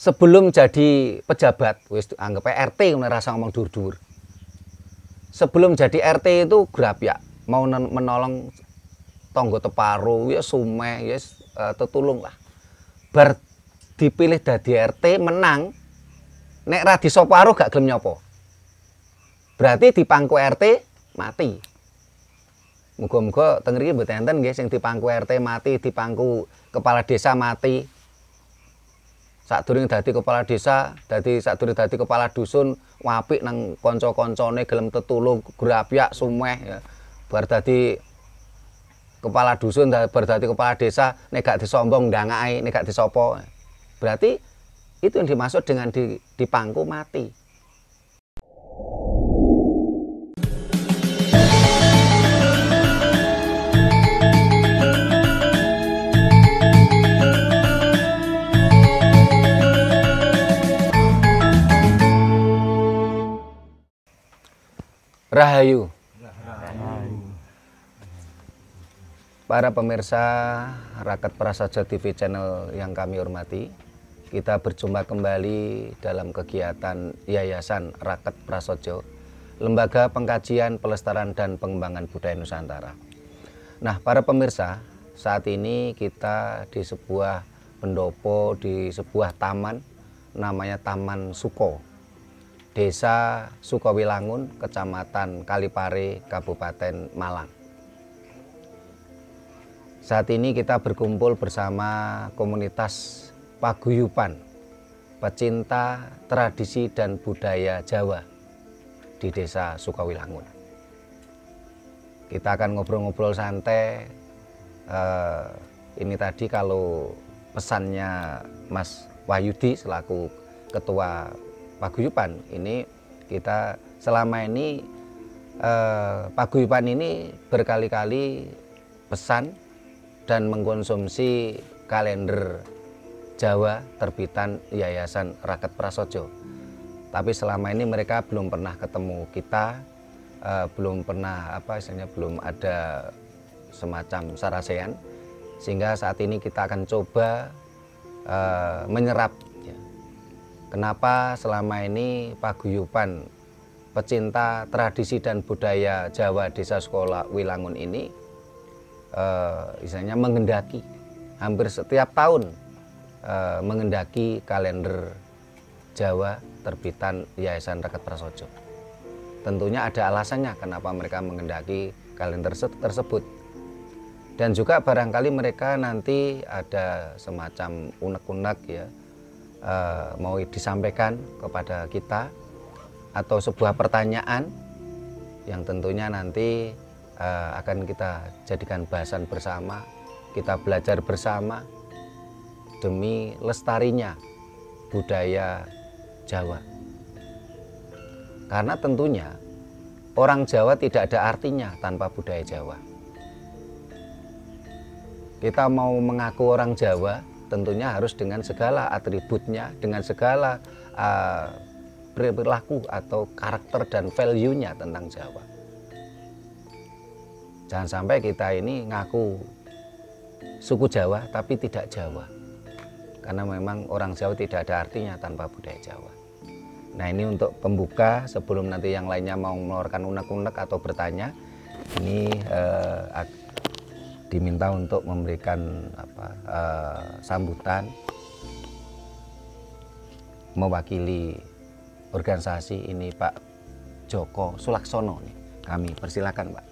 sebelum jadi pejabat, wis anggap RT rasa ngomong dur-dur. Sebelum jadi RT itu grapyak, mau menolong tonggo teparo, ya sumeh, ya tetulung lah. Bar dipilih dadi RT menang, nek ra disoparo gak gelem nyopo. Berarti dipangku RT mati. Muga-muga teng mriki mboten enten nggih sing dipangku RT mati, dipangku kepala desa mati. Sadurunge dadi kepala desa, sadurunge dadi kepala dusun, apik nang kanca-kancane gelem tetulung, grapyak sumeh ya. Bar dadi kepala dusun, bar dadi kepala desa, nek gak disombong ndangake, nek gak disopo. Berarti itu yang dimaksud dengan dipangku mati. Rahayu. Para pemirsa Raket Prasaja TV channel yang kami hormati, kita berjumpa kembali dalam kegiatan Yayasan Raket Prasaja, Lembaga Pengkajian, Pelestarian dan Pengembangan Budaya Nusantara. Nah, para pemirsa, saat ini kita di sebuah pendopo, di sebuah taman, namanya Taman Suko, Desa Sukowilangun, Kecamatan Kalipare, Kabupaten Malang. Saat ini kita berkumpul bersama komunitas paguyuban, pecinta tradisi dan budaya Jawa di Desa Sukowilangun. Kita akan ngobrol-ngobrol santai. Ini tadi kalau pesannya Mas Wahyudi selaku Ketua Paguyuban, ini kita selama ini paguyuban ini berkali-kali pesan dan mengkonsumsi kalender Jawa terbitan Yayasan Raket Prasaja. Tapi selama ini mereka belum pernah ketemu kita, belum pernah belum ada semacam sarasean, sehingga saat ini kita akan coba menyerap. Kenapa selama ini paguyuban pecinta tradisi dan budaya Jawa Desa Sukowilangun ini istilahnya mengendaki hampir setiap tahun mengendaki kalender Jawa terbitan Yayasan Raket Prasaja. Tentunya ada alasannya kenapa mereka mengendaki kalender tersebut. Dan juga barangkali mereka nanti ada semacam unek-unek ya, mau disampaikan kepada kita, atau sebuah pertanyaan yang tentunya nanti akan kita jadikan bahasan bersama, kita belajar bersama demi lestarinya budaya Jawa. Karena tentunya orang Jawa tidak ada artinya tanpa budaya Jawa. Kita mau mengaku orang Jawa tentunya harus dengan segala atributnya, dengan segala perilaku atau karakter dan value-nya tentang Jawa. Jangan sampai kita ini ngaku suku Jawa tapi tidak Jawa. Karena memang orang Jawa tidak ada artinya tanpa budaya Jawa. Nah, ini untuk pembuka sebelum nanti yang lainnya mau mengeluarkan unek-unek atau bertanya, ini diminta untuk memberikan sambutan mewakili organisasi ini Pak Joko Sulaksono nih. Kami persilakan Pak.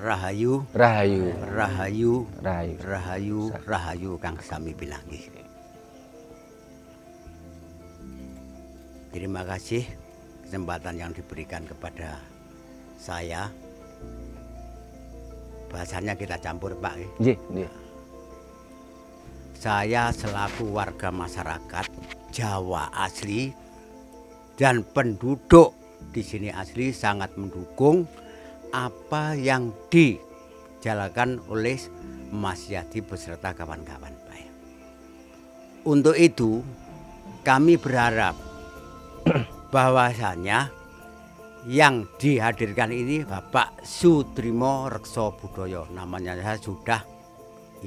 Rahayu, Rahayu, Rahayu, Rahayu, Rahayu, Rahayu kang sami bilangi. Terima kasih kesempatan yang diberikan kepada saya. Bahasanya kita campur Pak. Nggih, nggih. Saya selaku warga masyarakat Jawa asli dan penduduk di sini asli sangat mendukung apa yang dijalankan oleh Mas Yadi beserta kawan-kawan. Untuk itu kami berharap bahwasanya yang dihadirkan ini Bapak Sudrimo Rekso Budoyo, namanya saya sudah,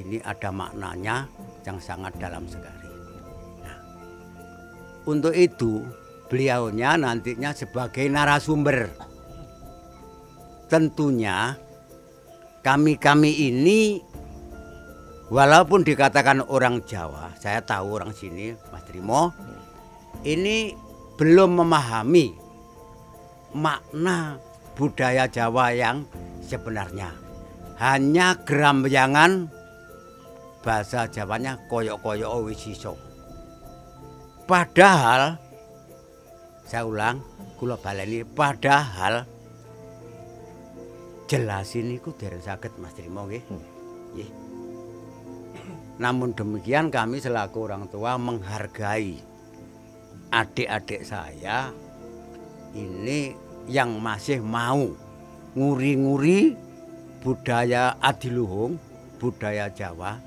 ini ada maknanya yang sangat dalam sekali. Nah, Untuk itu beliaunya nantinya sebagai narasumber. Tentunya kami ini walaupun dikatakan orang Jawa, saya tahu orang sini, Mas Trimo, ini belum memahami makna budaya Jawa yang sebenarnya. Hanya geramyangan, bahasa Jawanya koyok-koyok wis iso. Padahal, saya ulang, kula baleni, padahal jelasin niku dereng saged Mas Trimo nggih. Nggih. Namun demikian kami selaku orang tua menghargai adik-adik saya ini yang masih mau nguri-nguri budaya adiluhung, budaya Jawa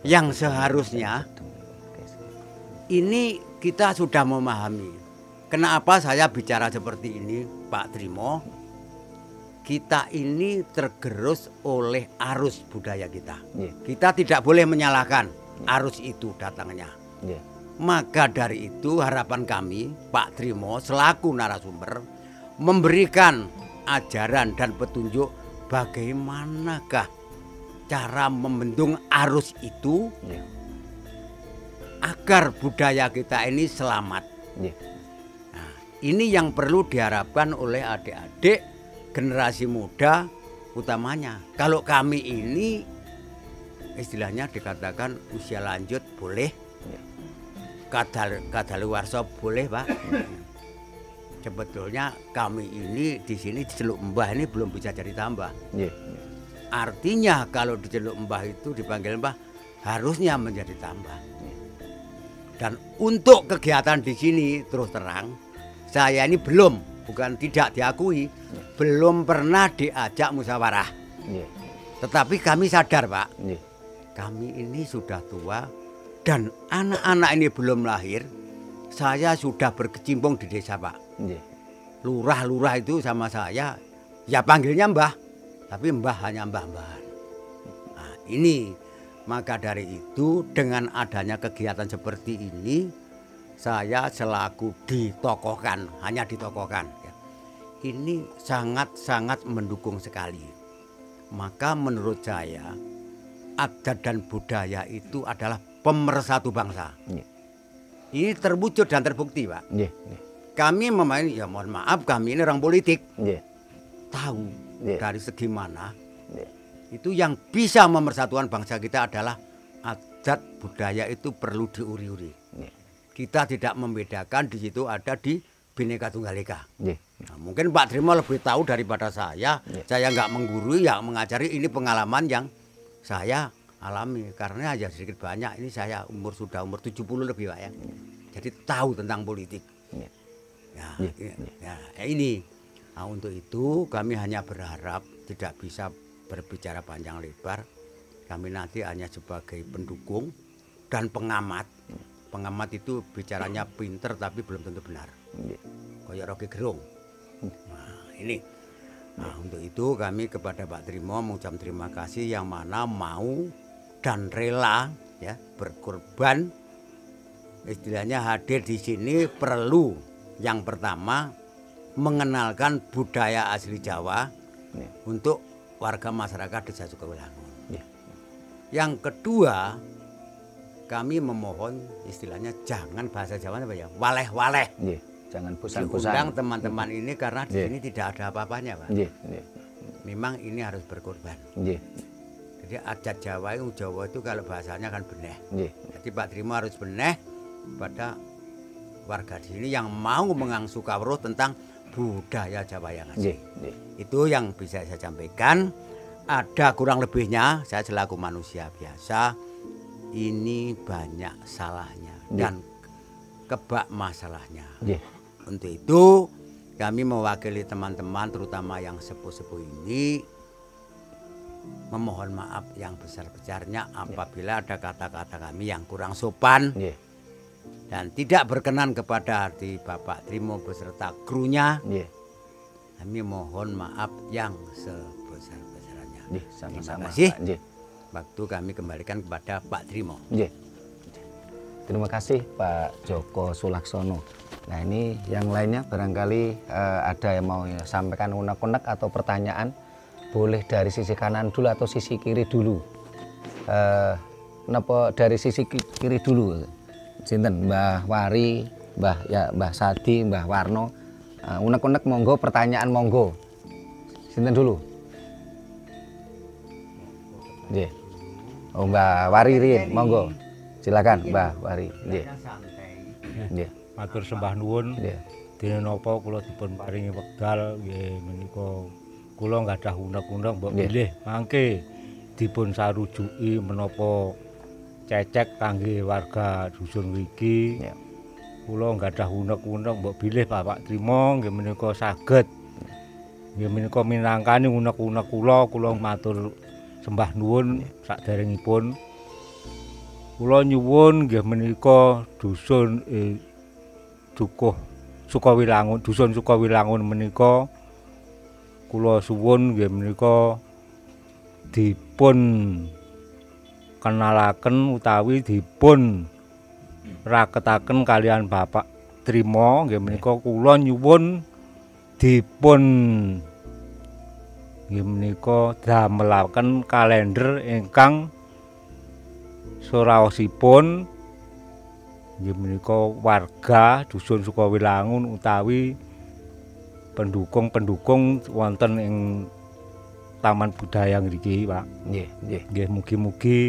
yang seharusnya ini kita sudah memahami. Kenapa saya bicara seperti ini, Pak Trimo? Kita ini tergerus oleh arus budaya kita. Kita tidak boleh menyalahkan arus itu datangnya. Maka dari itu harapan kami, Pak Trimo selaku narasumber, memberikan ajaran dan petunjuk bagaimanakah cara membendung arus itu agar budaya kita ini selamat. Nah, ini yang perlu diharapkan oleh adik-adik generasi muda utamanya. Kalau kami ini istilahnya dikatakan usia lanjut boleh, kadaluwarsa boleh, Pak. Sebetulnya kami ini di sini diceluk Mbah ini belum bisa jadi tambah. Artinya kalau diceluk Mbah itu dipanggil Mbah harusnya menjadi tambah. Dan untuk kegiatan di sini terus terang saya ini bukan tidak diakui, belum pernah diajak musyawarah. Tetapi kami sadar, Pak, kami ini sudah tua dan anak-anak ini belum lahir. Saya sudah berkecimpung di desa, Pak. Lurah-lurah itu sama saya, ya panggilnya Mbah, tapi Mbah hanya mbah-mbahan. Nah, ini maka dari itu dengan adanya kegiatan seperti ini, saya selaku ditokohkan, hanya ditokohkan. Ini sangat-sangat mendukung sekali. Maka menurut saya adat dan budaya itu adalah pemersatu bangsa. Ini terwujud dan terbukti, Pak. Kami memainkan, ya mohon maaf, kami ini orang politik. Tahu dari segi mana itu yang bisa memersatukan bangsa kita adalah adat budaya itu perlu diuri-uri. Kita tidak membedakan di situ ada di Bhinneka Tunggal Ika. Nah, mungkin Pak Trimo lebih tahu daripada saya. Saya nggak menggurui, yang mengajari, ini pengalaman yang saya alami. Karena ya sedikit banyak ini saya sudah umur 70 lebih, Pak ya. Jadi tahu tentang politik. Ini. Nah, untuk itu kami hanya berharap tidak bisa berbicara panjang lebar. Kami nanti hanya sebagai pendukung dan pengamat. Pengamat itu bicaranya pinter tapi belum tentu benar. Kayak Rocky Gerung. Nah, ini. Nah, untuk itu kami kepada Pak Trimo mengucap terima kasih yang mana mau dan rela ya berkorban. Istilahnya hadir di sini perlu yang pertama mengenalkan budaya asli Jawa untuk warga masyarakat Desa Sukawelangun. Yang kedua, kami memohon istilahnya jangan bahasa Jawa apa ya, waleh-waleh. Jangan bosan-bosan. Diundang teman-teman ini karena di sini tidak ada apa-apanya, Pak. Memang ini harus berkorban. Jadi adat Jawa itu kalau bahasanya kan beneh. Jadi Pak Trimo harus beneh pada warga di sini yang mau mengangsu kawruh tentang budaya Jawa yang asli. Itu yang bisa saya sampaikan. Ada kurang lebihnya, saya selaku manusia biasa, ini banyak salahnya dan kebak masalahnya. Untuk itu kami mewakili teman-teman terutama yang sepuh-sepuh ini memohon maaf yang besar-besarnya apabila ada kata-kata kami yang kurang sopan dan tidak berkenan kepada hati Bapak Trimo beserta krunya. Kami mohon maaf yang sebesar-besarnya. Sama-sama. Terima kasih. Waktu kami kembalikan kepada Pak Trimo. terima kasih Pak Joko Sulaksono. Nah ini yang lainnya barangkali ada yang mau sampaikan unek-unek atau pertanyaan, boleh dari sisi kanan dulu atau sisi kiri dulu. Dari sisi kiri dulu, sinten Mbah Wari, Mbah Sadi, Mbah Warno. Unek-unek monggo, pertanyaan monggo. Sinten dulu? Nggih. Oh Mbah Wari riyin, monggo. Silakan Mbah Wari. Nggih. Nggih. Matur sembah nuwun. Nggih. Dene napa kula dipun paringi wekdal nggih menika kula nggadah unek-unek mbok bilih mangke dipun sarujuki menapa cecek kangge warga dusun mriki. Ya. Kula nggadah unek-unek mbok bilih Bapak Trima nggih menika saged. Nggih menika minangkani unek-unek kula matur sembah nuwun saderengipun. Kula nyuwun nggih menika dusun Dukuh Sukawilangun, dusun Sukawilangun menika kula suwun nggih menika dipun kenalaken utawi dipun raketaken kalian Bapak Trima nggih menika kula nyuwun dipun nggih menika damelaken kalender ingkang suraosipun nggih menika warga dusun Sukawilangun utawi pendukung-pendukung wonten ing Taman Budaya ngriki, Pak. Nggih, nggih. Nggih mugi-mugi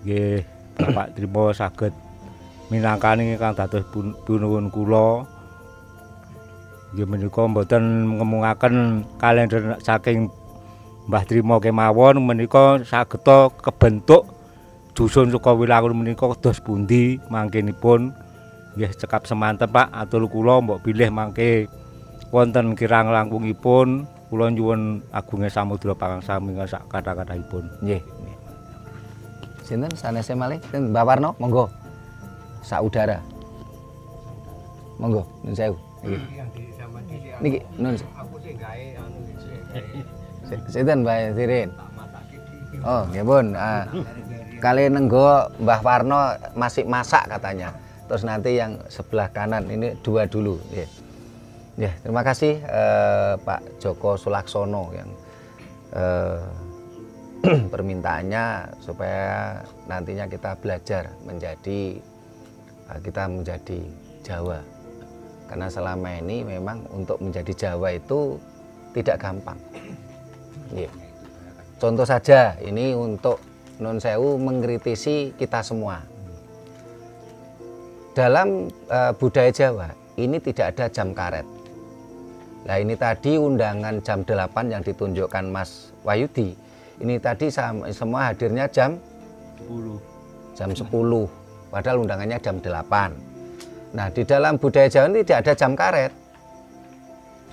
nggih Bapak Trima saged minangkani ingkang dados pinuwun kula. Nggih menika mboten ngemungaken kalender saking Mbah Trima kemawon menika sageta kebentuk dusun Sukawilangun menika kados pundi mangkenipun. Nggih cekap semanten Pak, atur kula mbok bilih mangke wonten kirang langkungipun kula nyuwun agunge samudra pangangsami sak kathah-kathahipun. Nggih. Sinten sanese malih? Mbak Warno, monggo. Saudara. Monggo, nun sewu. Nggih. Niki nun. Aku sing gawe anu Sinten Mbak Tirin? Oh, nggih pun. Kali nenggo Mbah Warno masih masak katanya. Terus nanti yang sebelah kanan ini dua dulu. Nggih. Ya, terima kasih Pak Joko Sulaksono yang permintaannya supaya nantinya kita belajar menjadi Jawa. Karena selama ini memang untuk menjadi Jawa itu tidak gampang. Ya. Contoh saja ini untuk Nun Sewu mengkritisi kita semua. Dalam budaya Jawa ini tidak ada jam karet. Nah ini tadi undangan jam 8 yang ditunjukkan Mas Wahyudi. Ini tadi semua hadirnya jam 10. Jam 10. Padahal undangannya jam 8. Nah di dalam budaya Jawa ini tidak ada jam karet.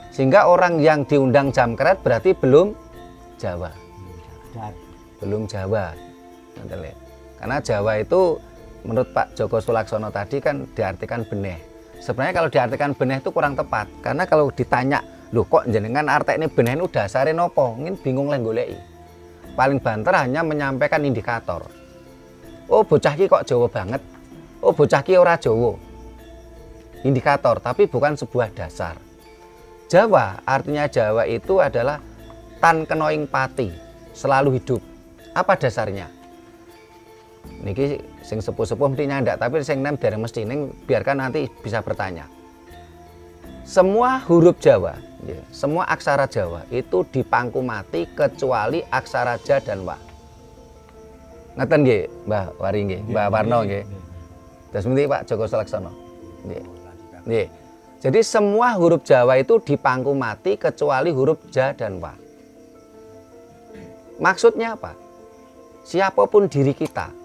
Sehingga orang yang diundang jam karet berarti belum Jawa. Belum Jawa. Karena Jawa itu menurut Pak Joko Sulaksono tadi kan diartikan beneh. Sebenarnya kalau diartikan beneh itu kurang tepat. Karena kalau ditanya, loh kok jenengan artekne beneh itu dasare nopo? Ngin bingung lah goleki. Paling banter hanya menyampaikan indikator. Oh bocah ki kok Jawa banget. Oh bocah ki ora Jawa. Indikator, tapi bukan sebuah dasar. Jawa, artinya Jawa itu adalah tan kenoing pati, selalu hidup. Apa dasarnya? Niki sing sepuh-sepuh mesti nyandak, tapi sing nem dereng mesti ning biarkan nanti bisa bertanya. Semua huruf Jawa, semua aksara Jawa itu dipangku mati kecuali aksara ja dan wa. Ngeten nggih, Mbah Wari nggih, Mbah Warno nggih. Terus mesti Pak Joko Sulaksono. Nggih. Nggih. Jadi semua huruf Jawa itu dipangku mati kecuali huruf ja dan wa. Maksudnya apa? Siapapun diri kita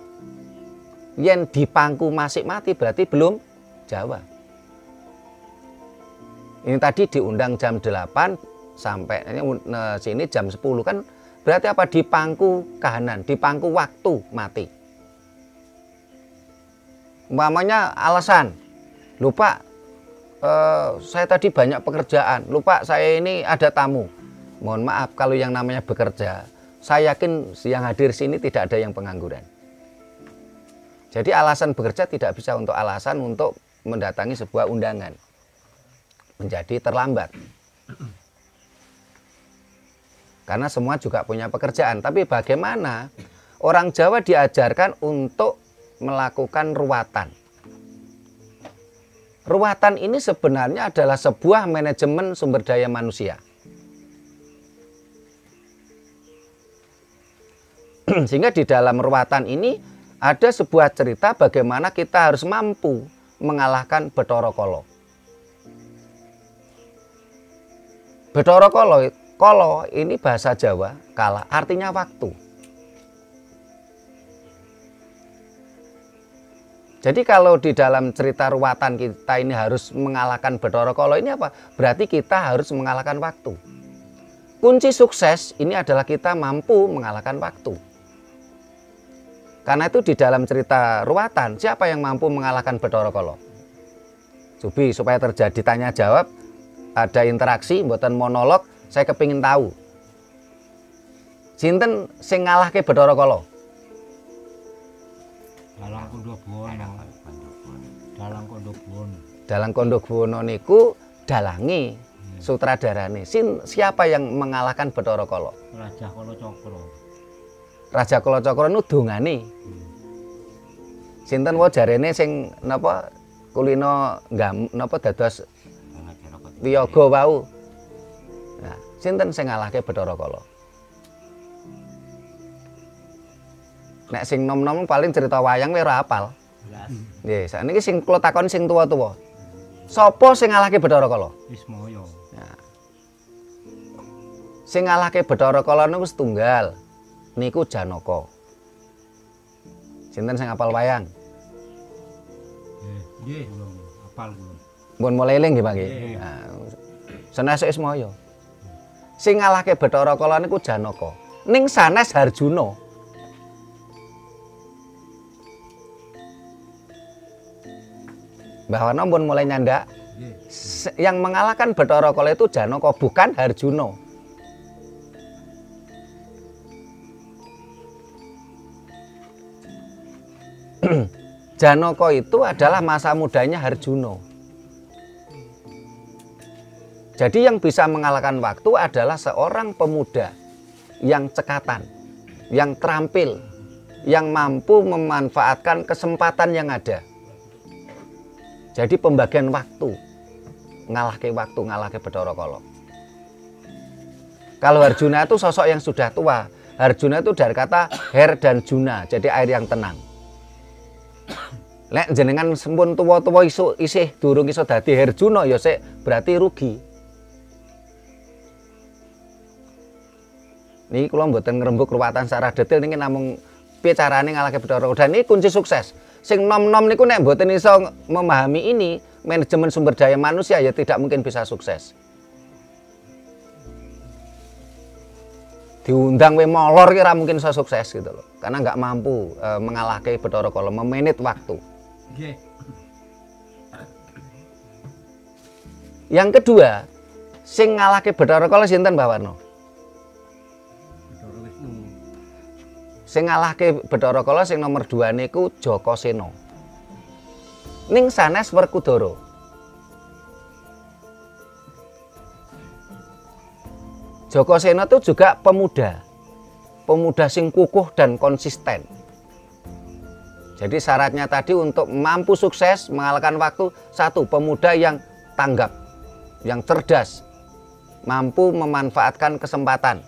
yang dipangku masih mati berarti belum Jawa. Ini tadi diundang jam 8 sampai sini jam 10 kan berarti apa? Dipangku kahanan, dipangku waktu mati. Umpamanya alasan, lupa saya tadi banyak pekerjaan, lupa saya ini ada tamu. Mohon maaf kalau yang namanya bekerja, saya yakin yang hadir sini tidak ada yang pengangguran. Jadi alasan bekerja tidak bisa untuk alasan untuk mendatangi sebuah undangan. Menjadi terlambat. Karena semua juga punya pekerjaan. Tapi bagaimana orang Jawa diajarkan untuk melakukan ruwatan. Ruwatan ini sebenarnya adalah sebuah manajemen sumber daya manusia. Sehingga di dalam ruwatan ini ada sebuah cerita bagaimana kita harus mampu mengalahkan Bathara Kala. Bathara Kala, kala ini bahasa Jawa, kala artinya waktu. Jadi kalau di dalam cerita ruwatan kita ini harus mengalahkan Bathara Kala ini apa? Berarti kita harus mengalahkan waktu. Kunci sukses ini adalah kita mampu mengalahkan waktu. Karena itu di dalam cerita ruwatan, siapa yang mampu mengalahkan Bathara Kala? Cobi supaya terjadi tanya jawab, ada interaksi, mboten monolog, saya kepingin tahu. Sinten sing ngalahke Bathara Kala? Dalang Kondobono. Dalang Kondobono. Dalang Kondobono niku dalangi sutradarane. Siapa yang mengalahkan Bathara Kala? Raja Kala Cakra. Raja Kala Cakra niku dongane. Sinten wae jarene sing napa kulino napa dados wiyaga wau. Nah, sinten sing ngalahke Bathara Kala? Nek sing nom-nom paling cerita wayang kowe ora hafal. Nggih, sakniki sing kula takoni sing tuwa-tuwa. Sapa sing ngalahke Bathara Kala? Wismaya. Nah. Sing ngalahke Bathara Kala niku setunggal. Niku Janaka. Sinten sing hafal wayang? Nggih, hafal kula. Mun mulai eling nggih, Pak nggih. Nah, sanes Wismaya. Sing ngalahke Bathara Kala niku Janaka. Ning sanes Harjuna. Mbah Wana pun mulai nyandak. Yang mengalahkan Bathara Kala itu Janaka, bukan Harjuna. Janaka itu adalah masa mudanya Harjuna. Jadi yang bisa mengalahkan waktu adalah seorang pemuda yang cekatan, yang terampil, yang mampu memanfaatkan kesempatan yang ada. Jadi pembagian waktu, ngalahke Bathara Kala. Kalau Harjuna itu sosok yang sudah tua. Harjuna itu dari kata her dan juna, jadi air yang tenang. Lek jenengan sempun tuwa-tuwa isih durung iso dadi Harjuna ya sik berarti rugi. Niki kula mboten ngrembug ruwatan secara detail niki namung piye carane ngalahke Bathara Kala. Dan ini kunci sukses. Sing nom-nom niku nek mboten iso memahami ini, manajemen sumber daya manusia ya tidak mungkin bisa sukses. Diundang we molor kira mungkin iso sukses gitu loh. Karena nggak mampu mengalahke Bathara Kala, memanage waktu. Nggih. Yang kedua, sing ngalahke Bathara Kala sinten Mbah Warno? Bathara Wisnu. Sing ngalahke Bathara Kala sing nomor 2 niku Jakasena. Ning sanes Werkudara. Jakasena itu juga pemuda. Pemuda sing kukuh dan konsisten. Jadi syaratnya tadi untuk mampu sukses mengalahkan waktu, satu, pemuda yang tanggap, yang cerdas, mampu memanfaatkan kesempatan.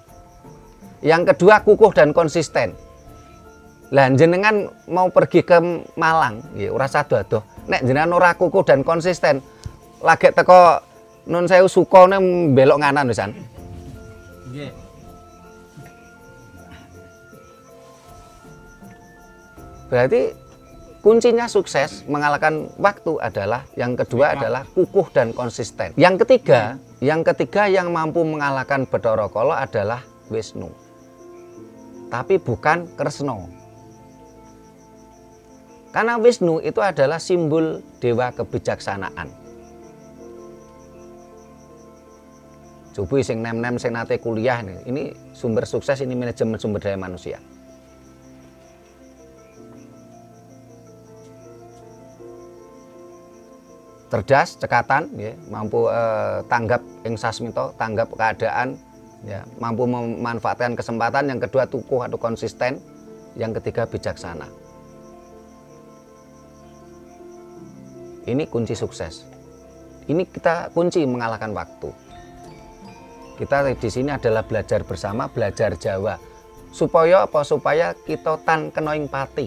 Yang kedua, kukuh dan konsisten. Lah jenengan mau pergi ke Malang, ya ora sado-ado. Nek jenengan ora kukuh dan konsisten, lagi teko Nun Sewu Sukone belok nganan wisan. Nggih. Berarti kuncinya sukses mengalahkan waktu adalah yang kedua adalah kukuh dan konsisten. Yang ketiga yang mampu mengalahkan Bathara Kala adalah Wisnu. Tapi bukan Kresna. Karena Wisnu itu adalah simbol dewa kebijaksanaan. Coba sing nem-nem sing nate kuliah ini sumber sukses, ini manajemen sumber daya manusia. cerdas, cekatan, ya, mampu tanggap ing sasmita, tanggap keadaan, ya, mampu memanfaatkan kesempatan. Yang kedua tukuh atau konsisten. Yang ketiga bijaksana. Ini kunci sukses. Ini kita kunci mengalahkan waktu. Kita di sini adalah belajar bersama, belajar Jawa. Supaya apa? Supaya kita tan kenoing pati.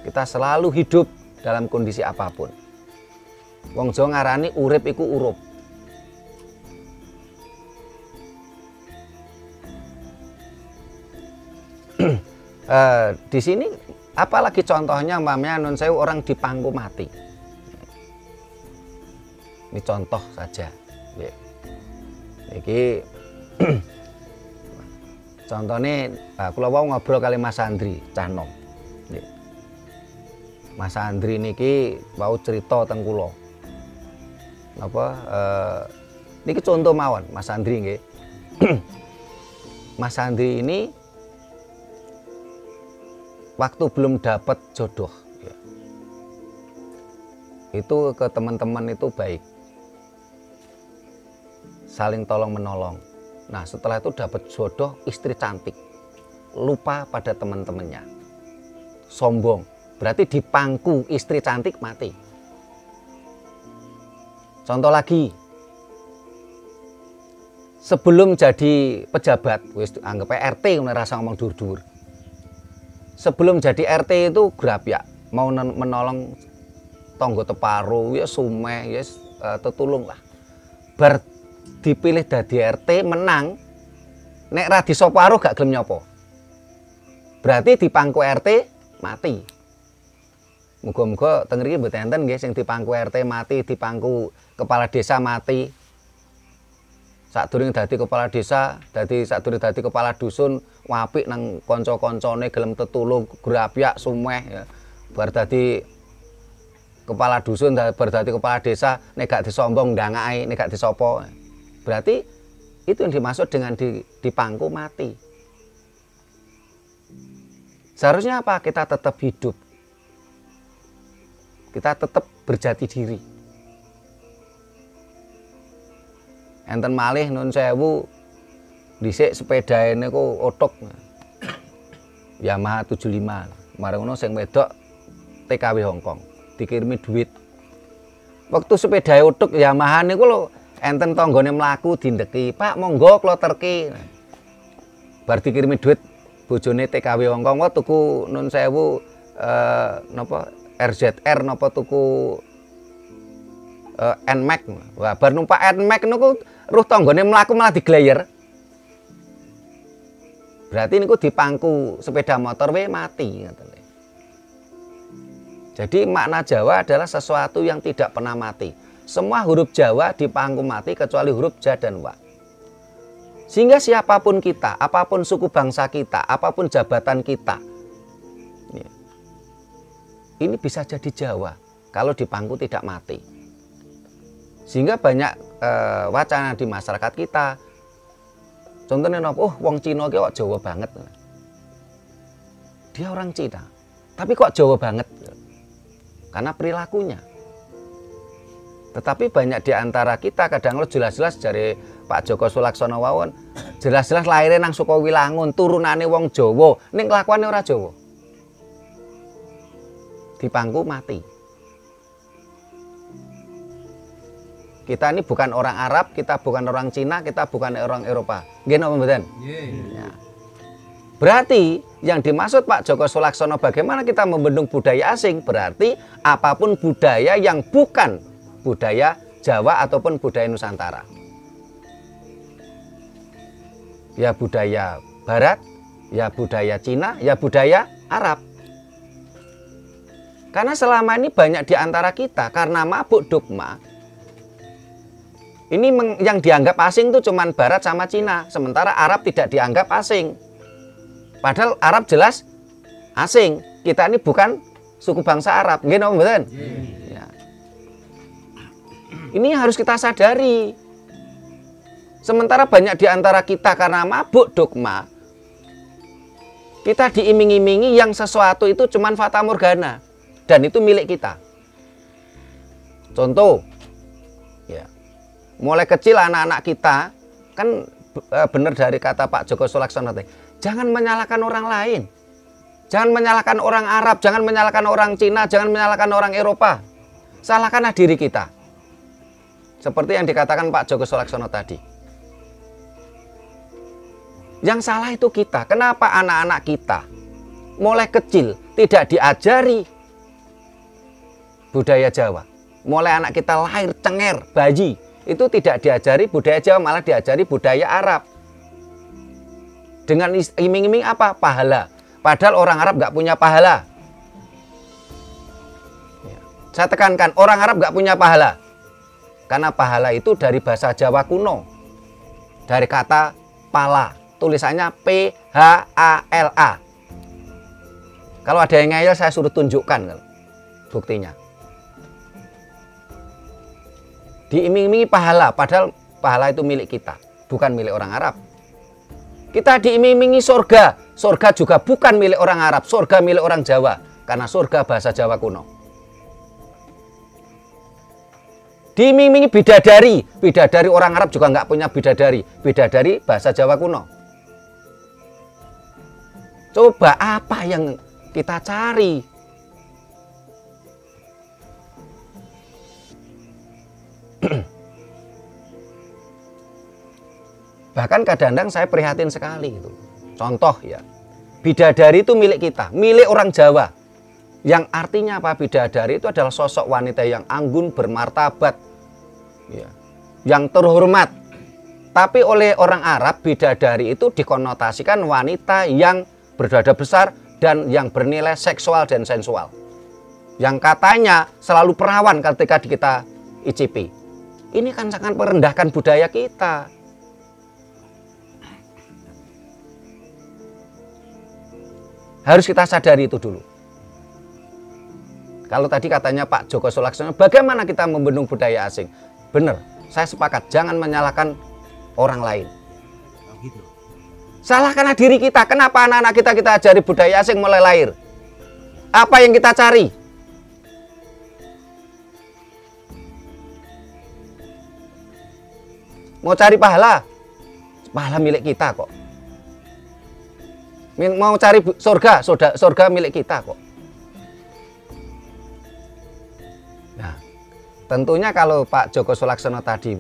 Kita selalu hidup dalam kondisi apapun. Wong Jawa ngarani urip iku urup. Di sini apalagi contohnya umpamanya nun sewu orang dipangku mati. Ini contoh saja. Iki contohnya kula wau ngobrol kali Mas Andri cah nom. Mas Andri niki wau cerita teng kula. Napa niki contoh mawon Mas Andri nggih. Mas Andri ini waktu belum dapat jodoh, ya, itu ke teman-teman itu baik, saling tolong menolong. Nah setelah itu dapat jodoh, istri cantik, lupa pada teman-temannya, sombong, berarti dipangku istri cantik mati. Contoh lagi, sebelum jadi pejabat, wis anggap RT rasa ngomong dur-dur. Sebelum jadi RT itu grapyak, mau menolong tonggo teparo, ya sumeh, ya tetulung lah. Bar dipilih dadi RT menang, nek ra disoparo gak gelem nyopo. Berarti dipangku RT mati. Muga-muga teng mriki mboten enten nggih sing dipangku RT mati, dipangku kepala desa mati. Sadurunge dadi kepala desa, sadurunge dadi kepala dusun, apik nang kanca-kancane gelem tetulung, grapyak, sumeh ya. Bar dadi kepala dusun, bar dadi kepala desa, nek gak disombong ndangake, nek gak disopo. Berarti itu yang dimaksud dengan dipangku mati. Seharusnya apa? Kita tetap hidup. Kita tetap berjati diri. Enten malih nun sewu dhisik sepeda niku otok Yamaha 75. Marang ngono sing wedok TKW Hongkong dikirimi duit. Waktu sepedae otok Yamaha niku lho enten tanggane mlaku dindeki, "Pak, monggo kula terki." Bar dikirimi duit bojone TKW Hongkong wae tuku nun sewu napa RZR napa tuku NMAX. Wah, bar numpak NMAX niku ruh tanggane mlaku malah diglayer. Berarti niku dipangku sepeda motor we mati ngoten. Jadi makna Jawa adalah sesuatu yang tidak pernah mati. Semua huruf Jawa dipangku mati kecuali huruf Ja dan Wa. Sehingga siapapun kita, apapun suku bangsa kita, apapun jabatan kita, ini bisa jadi Jawa kalau dipangku tidak mati. Sehingga banyak wacana di masyarakat kita. Contohnya, oh wong Cina kok Jawa banget. Dia orang Cina, tapi kok Jawa banget? Karena perilakunya. Tetapi banyak di antara kita kadang jelas-jelas dari Pak Joko Sulaksono wawon, jelas-jelas lahirnya nang Sukowilangun, turunane wong Jawa, ning kelakuane ora Jawa. Dipangku mati. Kita ini bukan orang Arab, kita bukan orang Cina, kita bukan orang Eropa. Nggih napa mboten? Ya. Berarti yang dimaksud Pak Joko Sulaksono bagaimana kita membendung budaya asing, berarti apapun budaya yang bukan budaya Jawa ataupun budaya Nusantara. Ya budaya Barat, ya budaya Cina, ya budaya Arab. Karena selama ini banyak di antara kita karena mabuk dogma. Ini yang dianggap asing itu cuman Barat sama Cina, sementara Arab tidak dianggap asing. Padahal Arab jelas asing. Kita ini bukan suku bangsa Arab, nggih napa mboten? Ya. Ini harus kita sadari. Sementara banyak di antara kita karena mabuk dogma, kita diiming-imingi yang sesuatu itu cuman fata morgana dan itu milik kita. Contoh, ya, mulai kecil anak-anak kita kan benar dari kata Pak Joko Sulaksono tadi, jangan menyalahkan orang lain, jangan menyalahkan orang Arab, jangan menyalahkan orang Cina, jangan menyalahkan orang Eropa, salahkanlah diri kita. Seperti yang dikatakan Pak Joko Sulaksono tadi. Yang salah itu kita. Kenapa anak-anak kita mulai kecil tidak diajari budaya Jawa? Mulai anak kita lahir cenger, bayi, itu tidak diajari budaya Jawa, malah diajari budaya Arab. Dengan iming-iming apa? Pahala. Padahal orang Arab nggak punya pahala. Saya tekankan, orang Arab nggak punya pahala. Karena pahala itu dari bahasa Jawa kuno. Dari kata pala. Tulisannya P-H-A-L-A. Kalau ada yang ngeyel, saya suruh tunjukkan buktinya. Diiming-imingi pahala, padahal pahala itu milik kita, bukan milik orang Arab. Kita diiming-imingi surga, surga juga bukan milik orang Arab, surga milik orang Jawa, karena surga bahasa Jawa kuno. Diiming-imingi bidadari, bidadari orang Arab juga nggak punya bidadari, bidadari bahasa Jawa kuno. Coba apa yang kita cari? Bahkan kadang-kadang saya prihatin sekali itu. Contoh ya, bidadari itu milik kita, milik orang Jawa. Yang artinya apa? Bidadari itu adalah sosok wanita yang anggun, bermartabat, ya, yang terhormat. Tapi oleh orang Arab, bidadari itu dikonotasikan wanita yang berdada besar dan yang bernilai seksual dan sensual. Yang katanya selalu perawan ketika kita icipi. Ini kan sangat merendahkan budaya kita. Harus kita sadari itu dulu. Kalau tadi katanya Pak Joko Sulaksono, bagaimana kita membendung budaya asing? Benar, saya sepakat, jangan menyalahkan orang lain. Salahkanlah diri kita. Kenapa anak-anak kita ajari budaya asing mulai lahir? Apa yang kita cari? Mau cari pahala? Pahala milik kita kok. Mau cari surga, surga milik kita kok. Nah, tentunya kalau Pak Joko Sulaksono tadi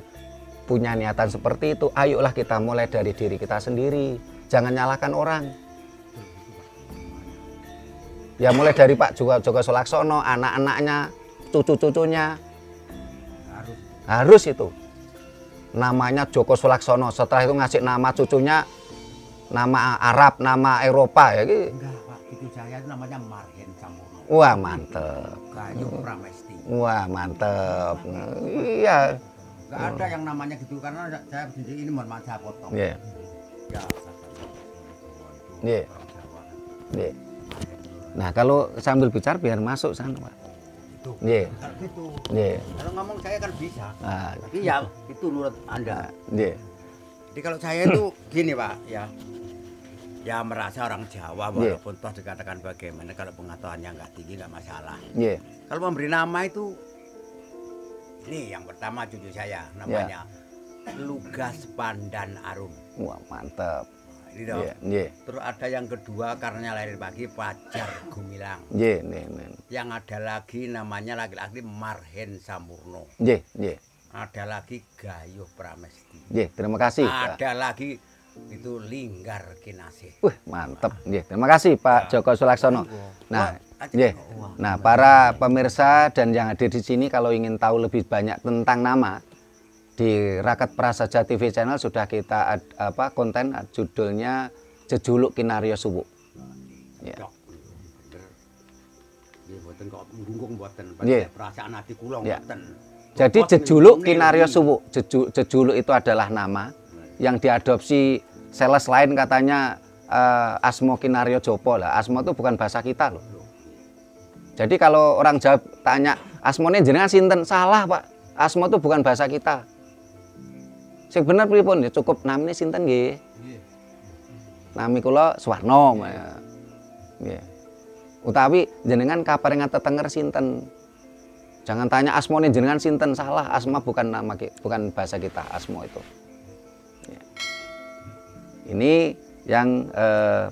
punya niatan seperti itu, ayolah kita mulai dari diri kita sendiri. Jangan nyalahkan orang. Ya mulai dari Pak Joko Sulaksono, anak-anaknya, cucu-cucunya. Harus itu. Namanya Joko Sulaksono, setelah itu ngasih nama cucunya nama Arab, nama Eropa ya gitu. Enggak, Pak. Itu saya itu namanya Marhen Samurno. Wah, mantep. Gayuh Pramesti. Wah, mantep. Iya. Enggak ada yang namanya gitu karena saya sendiri ini mohon maaf saya potong. Iya. Ya, Iya. Iya. Nah, kalau sambil bicara biar masuk sana, Pak. Itu. Iya. Kalau gitu. Iya. Kalau ngomong saya kan bisa. Ah, Tapi ya itu menurut Anda. iya. Jadi kalau saya itu gini, Pak, ya. Ya merasa orang Jawa walaupun toh dikatakan bagaimana kalau pengetahuannya nggak tinggi nggak masalah. Iya. Kalau memberi nama itu ini yang pertama cucu saya namanya Lugas Pandan Arum. Wah, mantap. Ini dong. Iya, iya. Terus ada yang kedua karena lahir pagi Fajar Gumilang. Iya, iya. Yang ada lagi namanya laki-laki Marhen Samurno. Iya, iya. Ada lagi Gayuh Pramesti. Iya, terima kasih, Pak. Ada lagi itu Linggar Kinasih. Mantap. Iya, terima kasih Pak Joko Sulaksono. Nah, iya. Nah, para pemirsa dan yang hadir di sini kalau ingin tahu lebih banyak tentang nama, di Raket Prasaja TV channel sudah kita konten judulnya Jejuluk Kinario Suwuk. Ya. Nggih mboten kok ngunggung mboten perasaan ati kula Ya. mboten. Jadi Jejuluk Kinario Suwuk. Jejuluk itu adalah nama yang diadopsi sales lain katanya Asmo Kinario Jopo lah. Asmo itu bukan bahasa kita loh. Jadi kalau orang Jawa tanya asmone jenengan sinten, salah Pak. Asmo itu bukan bahasa kita. Sing bener pripun ya cukup namine sinten nggih. Nami kula Suwarno. Nggih. Utawi jenengan kaparingan tetenger sinten. Jangan tanya asmone jenengan sinten, salah. Asma bukan nama, bukan bahasa kita, asmo itu. Ya. Ini yang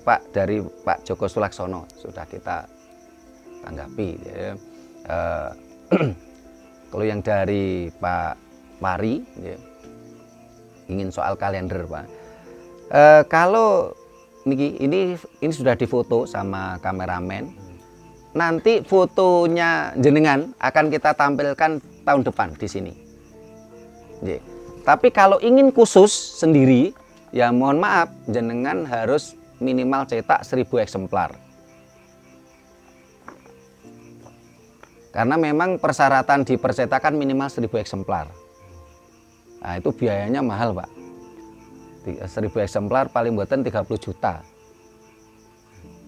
Pak dari Pak Joko Sulaksono sudah kita tanggapi. Ya. Kalau yang dari Pak Wari, ya, ingin soal kalender, Pak. Kalau ini sudah difoto sama kameramen. Nanti fotonya jenengan akan kita tampilkan tahun depan di sini. Ya. Tapi kalau ingin khusus sendiri, ya mohon maaf, jenengan harus minimal cetak 1000 eksemplar. Karena memang persyaratan di percetakan minimal 1000 eksemplar. Nah, itu biayanya mahal, Pak. 1000 eksemplar paling buatan 30 juta.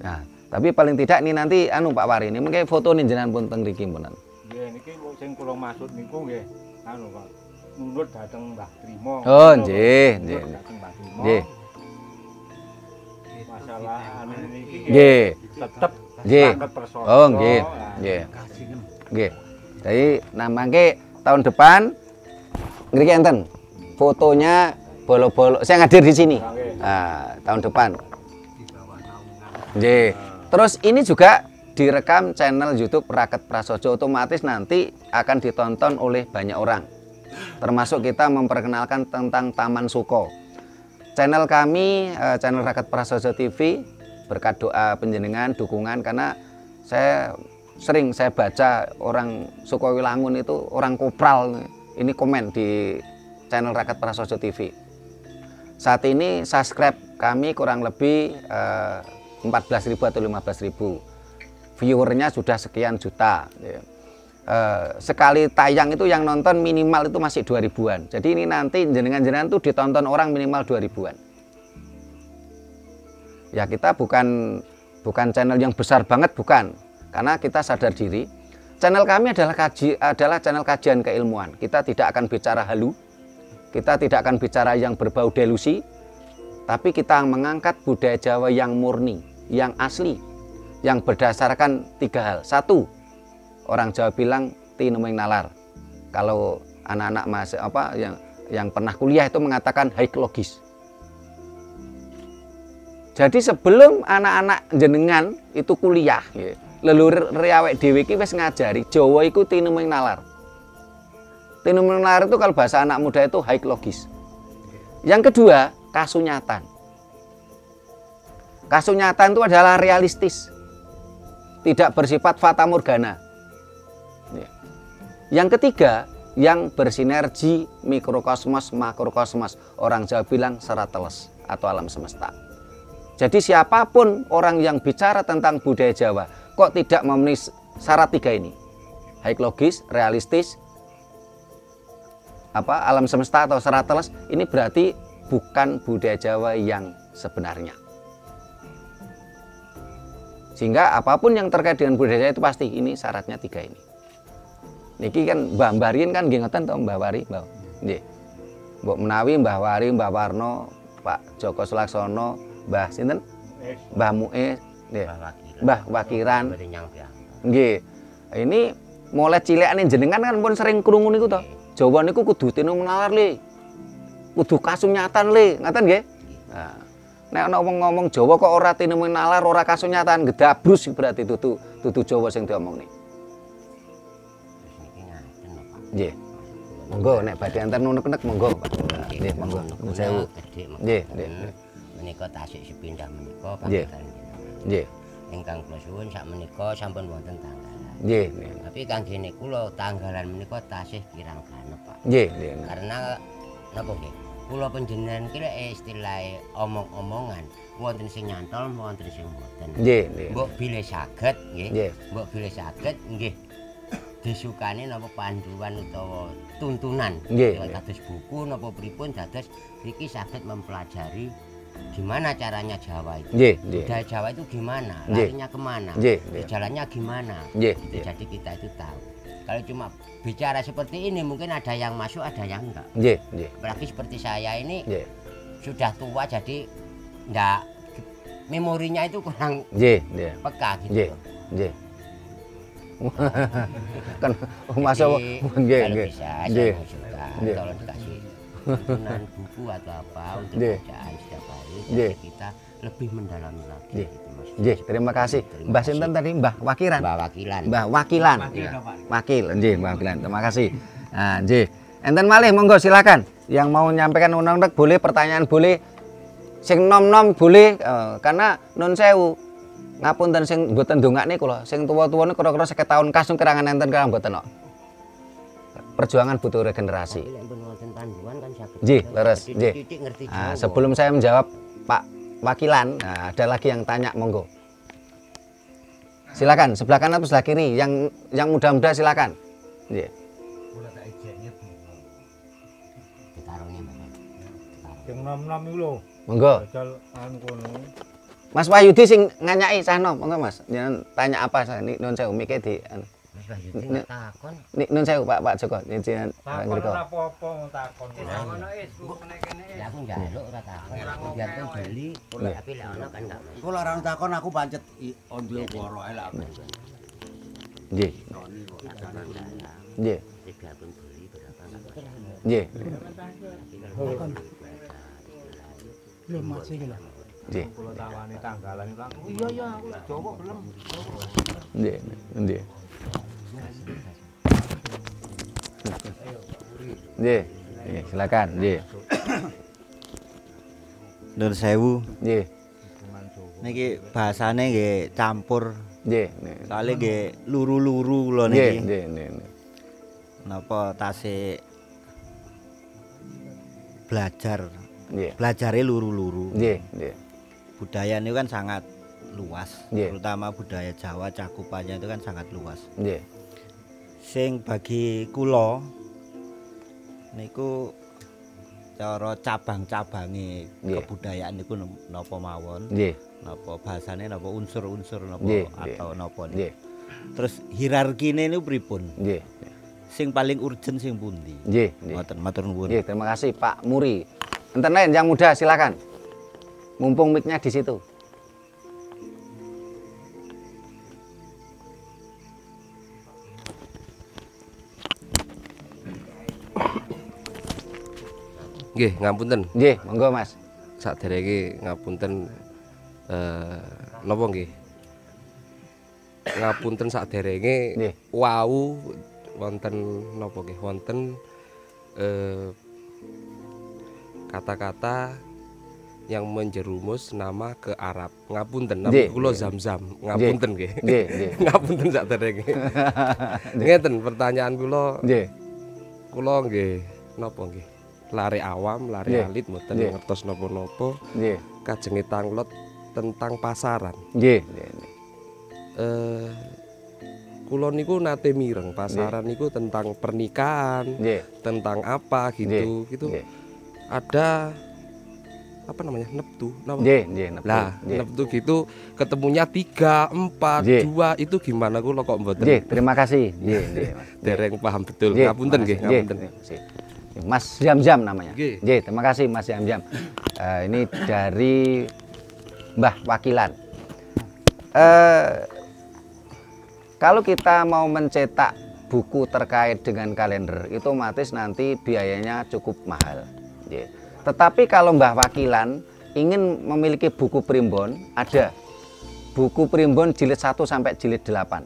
Nah, tapi paling tidak ini nanti Pak Wari ini mungkin foto nih jenengan pun teng mriki mboten. Nggih niki sing kula maksud niku nggih Pak. Nunut dhateng Mbah Trimo. Oh, nggih, nggih. Nggih. Masalah niki nggih. Tetep nggih. Prasojo. Oh, nggih. Nggih. Nggih. Jadi namangke tahun depan ngriki enten fotonya bolo-bolo saya hadir di sini. Nah, tahun depan. Nggih. Terus ini juga direkam channel YouTube Raket Prasojo, otomatis nanti akan ditonton oleh banyak orang. Termasuk kita memperkenalkan tentang Taman Suko. Channel kami, channel Raket Prasojo TV, berkat doa penjenengan, dukungan, karena saya baca orang Sukowilangun itu orang kopral, ini komen di channel Raket Prasojo TV. Saat ini subscribe kami kurang lebih 14.000 atau 15.000, viewernya sudah sekian juta. Sekali tayang itu yang nonton minimal itu masih 2000-an. Jadi ini nanti jenengan-jenengan itu ditonton orang minimal 2000-an. Ya kita bukan channel yang besar banget, bukan, karena kita sadar diri. Channel kami adalah channel kajian keilmuan. Kita tidak akan bicara halu, kita tidak akan bicara yang berbau delusi. Tapi kita mengangkat budaya Jawa yang murni, yang asli, yang berdasarkan 3 hal. 1, orang Jawa bilang tinumming nalar. Kalau anak-anak yang pernah kuliah itu mengatakan haik logis. Jadi sebelum anak-anak jenengan itu kuliah, leluhur riawek dhewe iki wis ngajari Jawa iku tinumming nalar. Tinumming nalar itu kalau bahasa anak muda itu haik logis. Yang kedua, kasunyatan. Kasunyatan itu adalah realistis, tidak bersifat fata morgana. Yang ketiga, yang bersinergi mikrokosmos makrokosmos. Orang Jawa bilang serat teles atau alam semesta. Jadi siapapun orang yang bicara tentang budaya Jawa kok tidak memenuhi syarat 3 ini, haik logis, realistis, alam semesta atau serat teles, ini berarti bukan budaya Jawa yang sebenarnya. Sehingga apapun yang terkait dengan budaya Jawa itu pasti ini syaratnya 3 ini. Niki kan Mbah Barin kan nggih ngoten to Mbah Wari, Mbah. Nggih. Mbok menawi Mbah Wari, Mbah Warno, Pak Joko Sulaksono, Mbah sinten? Mbah Muiz, nggih. Mbah Wakiran. Nggih. Ini mulai cilikane jenengan kan pun sering krungu niku to. Jawa niku kudu tinumming nalar le. Kudu kasunyatan le, ngaten nggih? Nah, nek ana wong ngomong Jawa kok ora tinumming nalar, ora kasunyatan, gedabrus berarti dudu Jawa sing diomongni. Nggih. Monggo nek badhe enten unek-unek monggo, Pak. Nggih, monggo. Nuwun sewu. Nggih, nggih. Menika tasik sepindah menika Nggih. Nggih. Ingkang kula suwun sakmenika sampun wonten tanggalan. Nggih, nggih. Tapi kanggene kula tanggalan menika tasih kirang ganep, Pak. Nggih, nggih. Karena napa nggih? Kula panjenengan ki lek istilah omong-omongan wonten sing nyantol, wonten sing mboten. Nggih, nggih. Mbok bilih saged nggih. Nggih. Mbok bilih saged nggih. Disukani napa panduan utawa tuntunan. Nggih. Kados buku napa pripun dados iki saged mempelajari gimana caranya Jawa itu. Nggih, nggih. Budaya Jawa itu gimana, Nggih. larinya kemana, Nggih, nggih. jalannya gimana. Nggih, nggih. Jadi kita itu tahu. Kalau cuma bicara seperti ini mungkin ada yang masuk, ada yang enggak. Nggih, nggih. Apalagi seperti saya ini Nggih. sudah tua jadi enggak, memorinya itu kurang Nggih, nggih. peka gitu. Nggih, nggih. Kan masuk nggih kalau nggih. bisa Nggih. saya mengusulkan Nggih. tolong dikasih tuntunan buku atau apa untuk Nggih. bacaan setiap hari Nggih. jadi kita lebih mendalami lagi Nggih. gitu Mas. Nggih, terima kasih. Terima Mbah kasih. sinten tadi? Mbah Wakilan. Mbak Wakilan. Mbah Wakilan. Iya. Wakil, nggih, Mbah Wakilan. Terima kasih. Nah, nggih. Enten malih monggo silakan. Yang mau nyampaikan unek-unek boleh, pertanyaan boleh. Sing nom-nom boleh karena nun sewu. Ngapunten sing mboten ndongakne kula. Sing tuwa-tuwa niku kira-kira 50 tahun kasung kerangan enten kirang mboten kok. Perjuangan butuh regenerasi. Tapi lek pun wonten panduan kan saged. Nggih, leres, nggih. Titik ngerti Nah, Jawa. sebelum saya menjawab Pak Wakilan, nah, ada lagi yang tanya, monggo. Silakan, sebelah kanan atau sebelah kiri, yang muda-muda silakan. Nggih. Ditarone Mas. Sing nom-nom iku lho. Monggo. Jajal anu kono. Mas Wahyudi sing nganyaki sahno, monggo Mas. Jangan tanya apa saya nik nun sewu mike di anu. Mas Wahyudi nggak takon. Nik nun sewu Pak Joko, nih jenengan Takon ngriko. ora apa-apa takon. Ya aku njaluk ora takon. Biar pun beli, Nggih. tapi lek ono kan enggak Mas. Kula ora takon aku pancet ondio boro ae lah. Nggih. Nggih. Biar pun beli berapa enggak Mas. Nggih. Belum masih gila. Nggih. Kula tawani tanggalan ilang. Iya iya aku Jawa belum. Nggih. Nggih. Nggih. Nggih, silakan. Nggih. Nur sewu Nggih. niki bahasane nggih campur Nggih. soalnya nggih luru-luru kula Nggih, niki nggih, nggih. napa tasih Nggih. belajare luru-luru Nggih, nggih. budaya ini kan sangat luas Nggih. terutama budaya Jawa cakupannya itu kan sangat luas Nggih. sing bagi kula niku cara cabang-cabange Nggih. kebudayaan niku napa mawon Nggih. napa bahasane napa unsur-unsur napa Nggih, atau napa Nggih. terus hierarkine niku pripun Nggih. sing paling urgent sing pundi Nggih, nggih. Mboten matur nuwun Nggih, terima kasih Pak Muri. Enten lain yang muda silakan. Mumpung mic-nya di situ. Nggih, ngapunten. Nggih, monggo Mas. Saderenge ngapunten napa nggih? Ngapunten saderenge Nggih. wau wonten napa nggih? Wonten kata-kata yang menjerumus nama ke Arab. Ngapunten, nama Nggih, kula nggih. Zam-zam. Ngapunten nggih. Nggih, nggih. Ngapunten saderenge. Ngeten pertanyaan kula, Nggih. kula nggih napa nggih? Lare awam, lare Nggih. alit mboten Nggih. ngertos napa-napa. Nggih. Kajenge tanglot tentang pasaran. Nggih, nggih. Kula niku nate mireng pasaran niku tentang pernikahan, Nggih. tentang apa gitu, Nggih. gitu. Nggih. Ada apa namanya? Neptu. Napa? Nggih, nggih, neptu. Lah, Nggih. neptu gitu ketemunya 3, 4, Nggih. 2 itu gimana kula kok mboten Nggih, terima kasih. Nggih, nggih. Mas. dereng paham betul. Nggih, Ngapunten nggih, makasih. ngapunten. Nggih, makasih. Mas Jam-Jam namanya. Nggih. Nggih, terima kasih Mas Jam-Jam. Ini dari Mbah Wakilan. Kalau kita mau mencetak buku terkait dengan kalender, itu otomatis nanti biayanya cukup mahal. Nggih. Tetapi kalau Mbah Wakilan ingin memiliki buku primbon, ada buku primbon jilid 1 sampai jilid 8.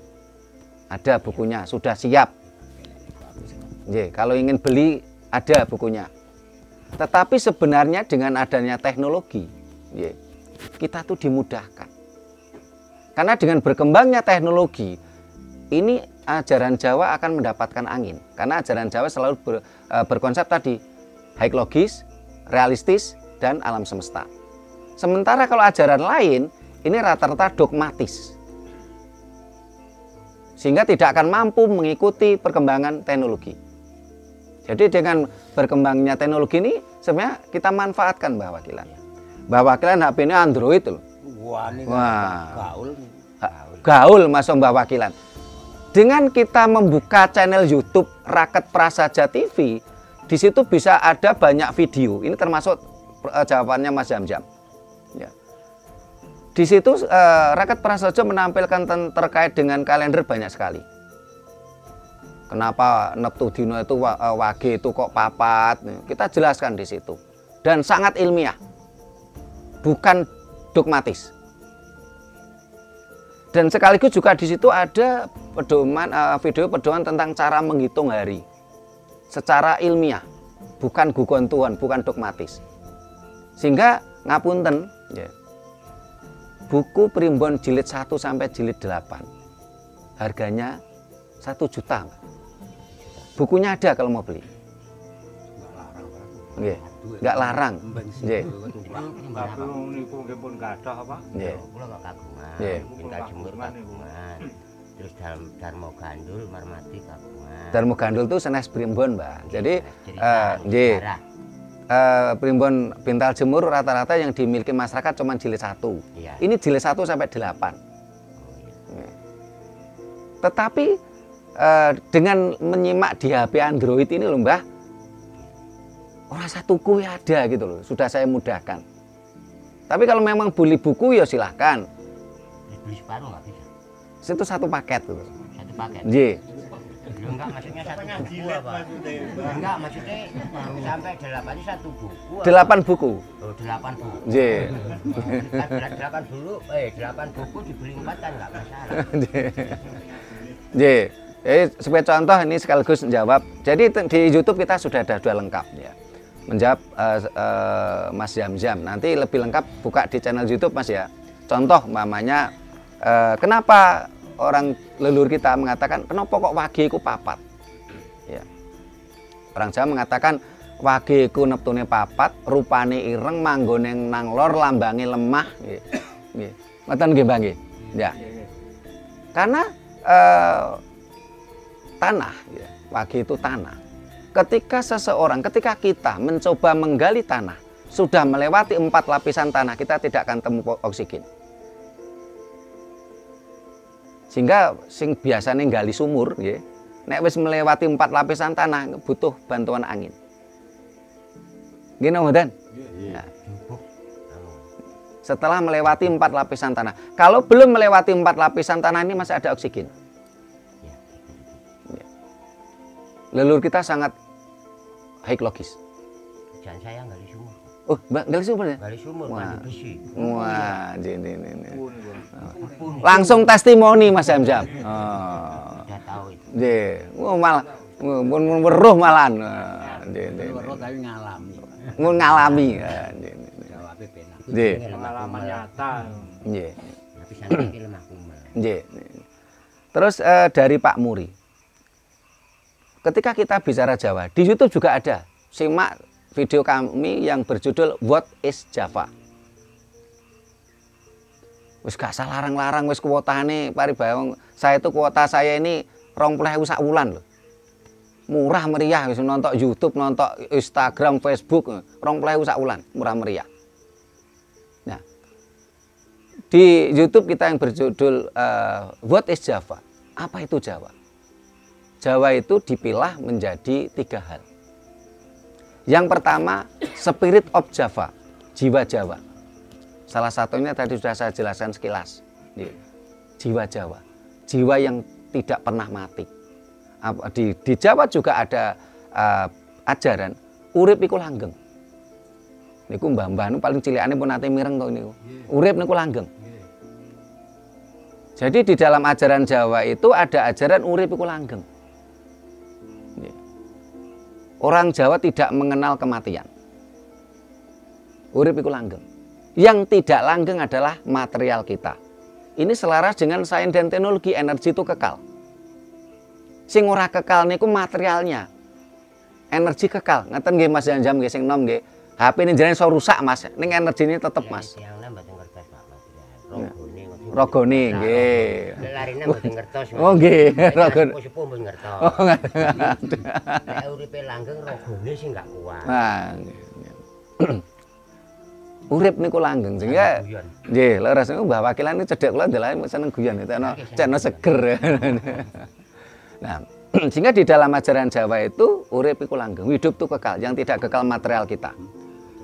Ada bukunya, sudah siap. Nggih, kalau ingin beli ada bukunya. Tetapi sebenarnya dengan adanya teknologi, nggih, kita tuh dimudahkan. Karena dengan berkembangnya teknologi, ini ajaran Jawa akan mendapatkan angin. Karena ajaran Jawa selalu berkonsep tadi, high logis, realistis, dan alam semesta. Sementara kalau ajaran lain, ini rata-rata dogmatis. Sehingga tidak akan mampu mengikuti perkembangan teknologi. Jadi dengan berkembangnya teknologi ini sebenarnya kita manfaatkan Mbah Wakilan. Mbah Wakilan HP-nya Android loh. Wah, ini Wah. gaul. Gaul masuk Mbah Wakilan. Dengan kita membuka channel YouTube Raket Prasaja TV, di situ bisa ada banyak video. Ini termasuk jawabannya Mas Jam-Jam. Ya. Di situ Raket Prasaja menampilkan terkait dengan kalender banyak sekali. Kenapa neptu dino itu wage itu kok papat? Kita jelaskan di situ. Dan sangat ilmiah. Bukan dogmatis. Dan sekaligus juga di situ ada pedoman video pedoman tentang cara menghitung hari. Secara ilmiah, bukan gugontuan, bukan dogmatis. Sehingga ngapunten, ya. Buku Primbon jilid 1 sampai jilid 8. Harganya 1 juta. Bukunya ada kalau mau beli. Nggih, enggak larang. Nggih. Tapi niku nggih pun gadah apa? Nggih. Kula kok kagungan, Nggih. Pintal Jemur kagungan. Terus Darmo Gandul Marmati kagungan. Darmo Gandul itu sanes primbon, Mbak. Jadi nggih. Sejarah. Primbon Pintal Jemur rata-rata yang dimiliki masyarakat cuma jilid 1. Iya. Ini jilid 1 sampai 8. Tetapi dengan menyimak di HP Android ini loh, Mbah, orang satu tuku ya ada gitu loh, sudah saya mudahkan. Tapi kalau memang beli buku ya silahkan. Beli separuh nggak bisa. Itu satu paket gitu. Satu paket. Nggih. Enggak, maksudnya satu buku apa? Enggak, maksudnya sampai 8 itu satu buku. 8 buku. Oh, 8 buku. Nggih. 8 buku dibeli 4 kan nggak masalah. Nggih. Sebagai contoh ini sekaligus menjawab. Jadi di YouTube kita sudah ada 2 lengkap ya. Menjawab Mas Zamzam. Nanti lebih lengkap buka di channel YouTube Mas ya. Contoh mamanya kenapa orang leluhur kita mengatakan kenapa kok wage iku papat? Ya. Orang Jawa mengatakan wage iku neptune papat, rupane ireng, manggone nang lor, lambange lemah. Nggih. Nggih. Ngoten nggih, Mbah nggih. Ya. Karena tanah, ya, wage itu tanah. Ketika kita mencoba menggali tanah, sudah melewati 4 lapisan tanah, kita tidak akan temu oksigen. Sehingga sing biasanya gali sumur, ya, nek wis melewati 4 lapisan tanah, butuh bantuan angin. Gini, Mbak. Ya. Setelah melewati 4 lapisan tanah, kalau belum melewati 4 lapisan tanah ini masih ada oksigen. Leluhur kita sangat high logis. Jangan saya gali sumur. Oh, Mbak, gali sumur ya? Gali sumur, mandi besi. Wah, ini. Langsung testimoni Mas Zamzam. Oh. Sudah tahu itu. Nggih. Malah weruh malahan. Weruh tapi ngalami. Ngalami. Jawabe penak. Nggih. Pengalaman nyata. Nggih. Tapi sampai iki lemah kumal. Nggih. Terus dari Pak Muri. Ketika kita bicara Jawa, di YouTube juga ada. Simak video kami yang berjudul What is Java. Wis gak salah larang-larang wis kuotane paribawang. Saya itu kuota saya ini 20.000 sak wulan loh. Murah meriah wis nonton YouTube, nonton Instagram, Facebook 20.000 sak wulan, murah meriah. Nah, di YouTube kita yang berjudul What is Java? Apa itu Jawa? Jawa itu dipilah menjadi 3 hal. Yang pertama, spirit of Java, jiwa Jawa. Salah satunya tadi sudah saya jelaskan sekilas. Jiwa Jawa, jiwa yang tidak pernah mati. Di Jawa juga ada ajaran urip iku langgeng. Niku mbah-mbah nu paling cilikane pun nate mireng to niku. Urip niku langgeng. Jadi di dalam ajaran Jawa itu ada ajaran urip iku langgeng. Orang Jawa tidak mengenal kematian. Urip iku langgeng. Yang tidak langgeng adalah material kita. Ini selaras dengan sains dan teknologi, energi itu kekal. Sing ora kekal niku materialnya. Energi kekal. Ngeten nggih Mas Zamzam nggih sing nom nggih. HP ini jenenge iso rusak Mas, ning energine tetep Mas. Yang mboten ngertos Pak Rogone. Rogone nggih. Larine mboten ngertos. Oh nggih, rogone. Sepuh mboten ngertos. Oh ngerti. Nek uripe langgeng rogone sing gak kuat. Nah. Urip niku langgeng sehingga nggih leres niku Mbah Wakilan niku cedhek kula ndelok seneng guyon itu ana ceno seger. Nah, sehingga di dalam ajaran Jawa itu urip iku langgeng, hidup itu kekal, yang tidak kekal material kita.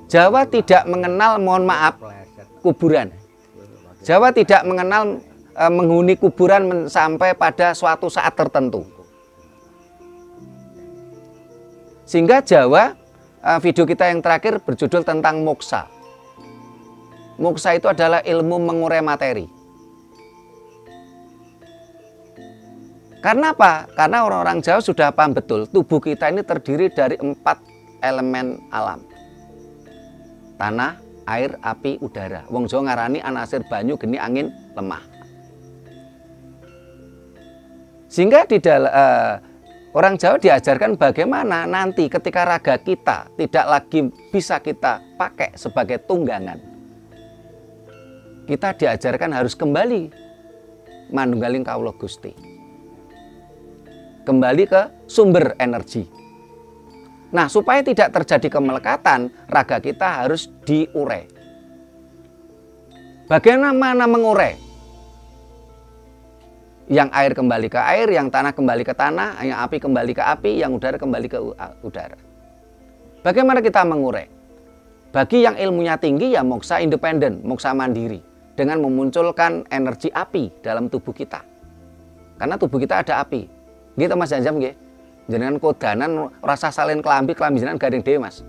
Jawa tidak mengenal, mohon maaf, kuburan. Jawa tidak mengenal menghuni kuburan sampai pada suatu saat tertentu. Sehingga Jawa, video kita yang terakhir berjudul tentang moksa. Moksa itu adalah ilmu mengurai materi. Karena apa? Karena orang-orang Jawa sudah paham betul, tubuh kita ini terdiri dari 4 elemen alam. Tanah, air, api, udara. Wong Jawa ngarani anasir banyu, geni, angin, lemah. Sehingga di dalam orang Jawa diajarkan bagaimana nanti ketika raga kita tidak lagi bisa kita pakai sebagai tunggangan. Kita diajarkan harus kembali manunggaling kawula Gusti. Kembali ke sumber energi. Nah, supaya tidak terjadi kemelekatan, raga kita harus diurai. Bagaimana mengurai? Yang air kembali ke air, yang tanah kembali ke tanah, yang api kembali ke api, yang udara kembali ke udara. Bagaimana kita mengurai? Bagi yang ilmunya tinggi ya moksa independen, moksa mandiri, dengan memunculkan energi api dalam tubuh kita. Karena tubuh kita ada api. Gitu Mas Janjam nggih. Jenengan kodanan rasa salin kelambi jenengan gading dhewe Mas.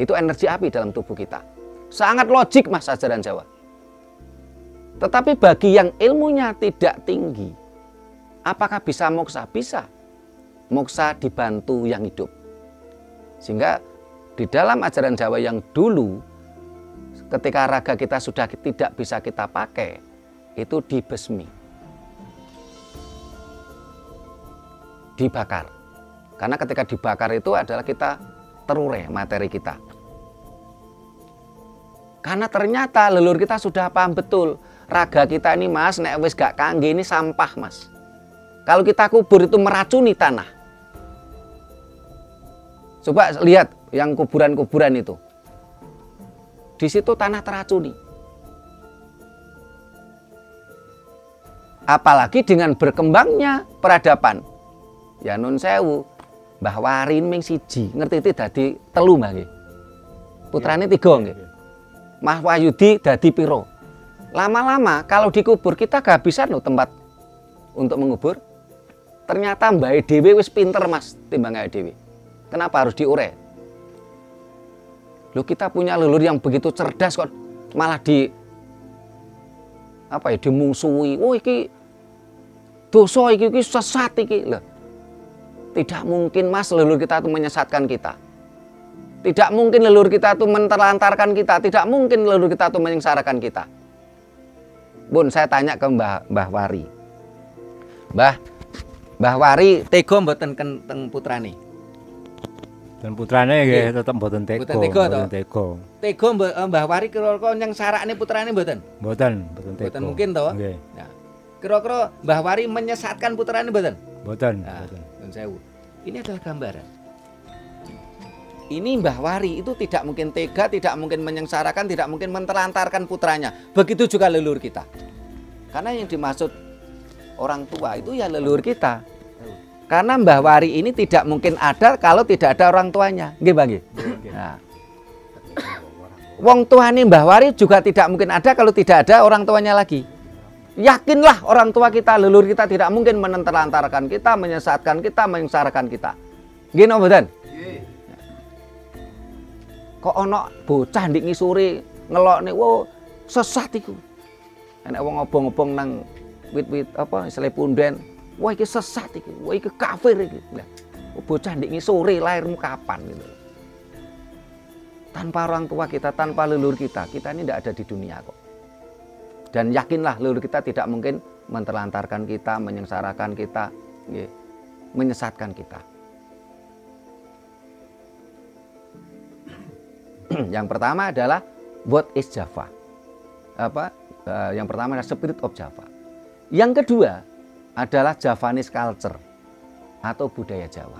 Itu energi api dalam tubuh kita. Sangat logik Mas ajaran Jawa. Tetapi bagi yang ilmunya tidak tinggi, apakah bisa moksa? Bisa. Moksa dibantu yang hidup. Sehingga di dalam ajaran Jawa yang dulu, ketika raga kita sudah tidak bisa kita pakai, itu dibesmi. Dibakar. Karena ketika dibakar itu adalah kita terurai materi kita. Karena ternyata leluhur kita sudah paham betul. Raga kita ini Mas, nek wis gak kangge ini sampah Mas. Kalau kita kubur itu meracuni tanah. Coba lihat yang kuburan-kuburan itu. Di situ tanah teracuni. Apalagi dengan berkembangnya peradaban. Ya nun sewu, Mbah Warin ming siji, ngerti itu dadi telu Mbah nggih. Putrane 3 nggih. Mas Wahyudi dadi piro? Lama-lama kalau dikubur kita kehabisan loh tempat untuk mengubur. Ternyata Mbah Dewi wis pinter Mas timbang Dewi. Kenapa harus diurai? Loh kita punya leluhur yang begitu cerdas kok malah dimungsuhi. Oh iki dosa iki sesat iki. Loh. Tidak mungkin Mas leluhur kita itu menyesatkan kita. Tidak mungkin leluhur kita itu menterlantarkan kita. Tidak mungkin leluhur kita itu menyengsarakan kita. Bun, saya tanya ke Mbah Wari. Mbah Wari tega mboten kenteng putrane? Dan putrane nggih tetep mboten tega. Mboten tega to? Tega. Tega Mbah Wari kira-kira nyengsarane putrane mboten? Mboten tega. Mboten mungkin to? Nggih. Nah, kira-kira Mbah Wari menyesatkan putrane mboten? Mboten. Nah, nun sewu. Ini adalah gambaran. Ini Mbah Wari itu tidak mungkin tega, tidak mungkin menyengsarakan, tidak mungkin menterlantarkan putranya. Begitu juga leluhur kita. Karena yang dimaksud orang tua itu ya leluhur kita. Karena Mbah Wari ini tidak mungkin ada kalau tidak ada orang tuanya. Nggih, Bang? Nah. Wong tuane Mbah Wari juga tidak mungkin ada kalau tidak ada orang tuanya lagi. Yakinlah orang tua kita, leluhur kita tidak mungkin menterlantarkan kita, menyesatkan kita, menyengsarakan kita. Nggih napa mboten? Kok ana bocah ndik ngisore ngelokne, wo sesat iku. Enek wong obong-obong nang wit-wit apa isale punden, wah iki sesat iki, wah iki kafir iki. Lah, bocah ndik ngisore lahirmu kapan gitu. Tanpa orang tua kita, tanpa leluhur kita ini tidak ada di dunia kok. Dan yakinlah leluhur kita tidak mungkin menterlantarkan kita, menyengsarakan kita, menyesatkan kita. Yang pertama adalah what is Java. Yang pertama adalah spirit of Java. Yang kedua adalah Javanese culture atau budaya Jawa.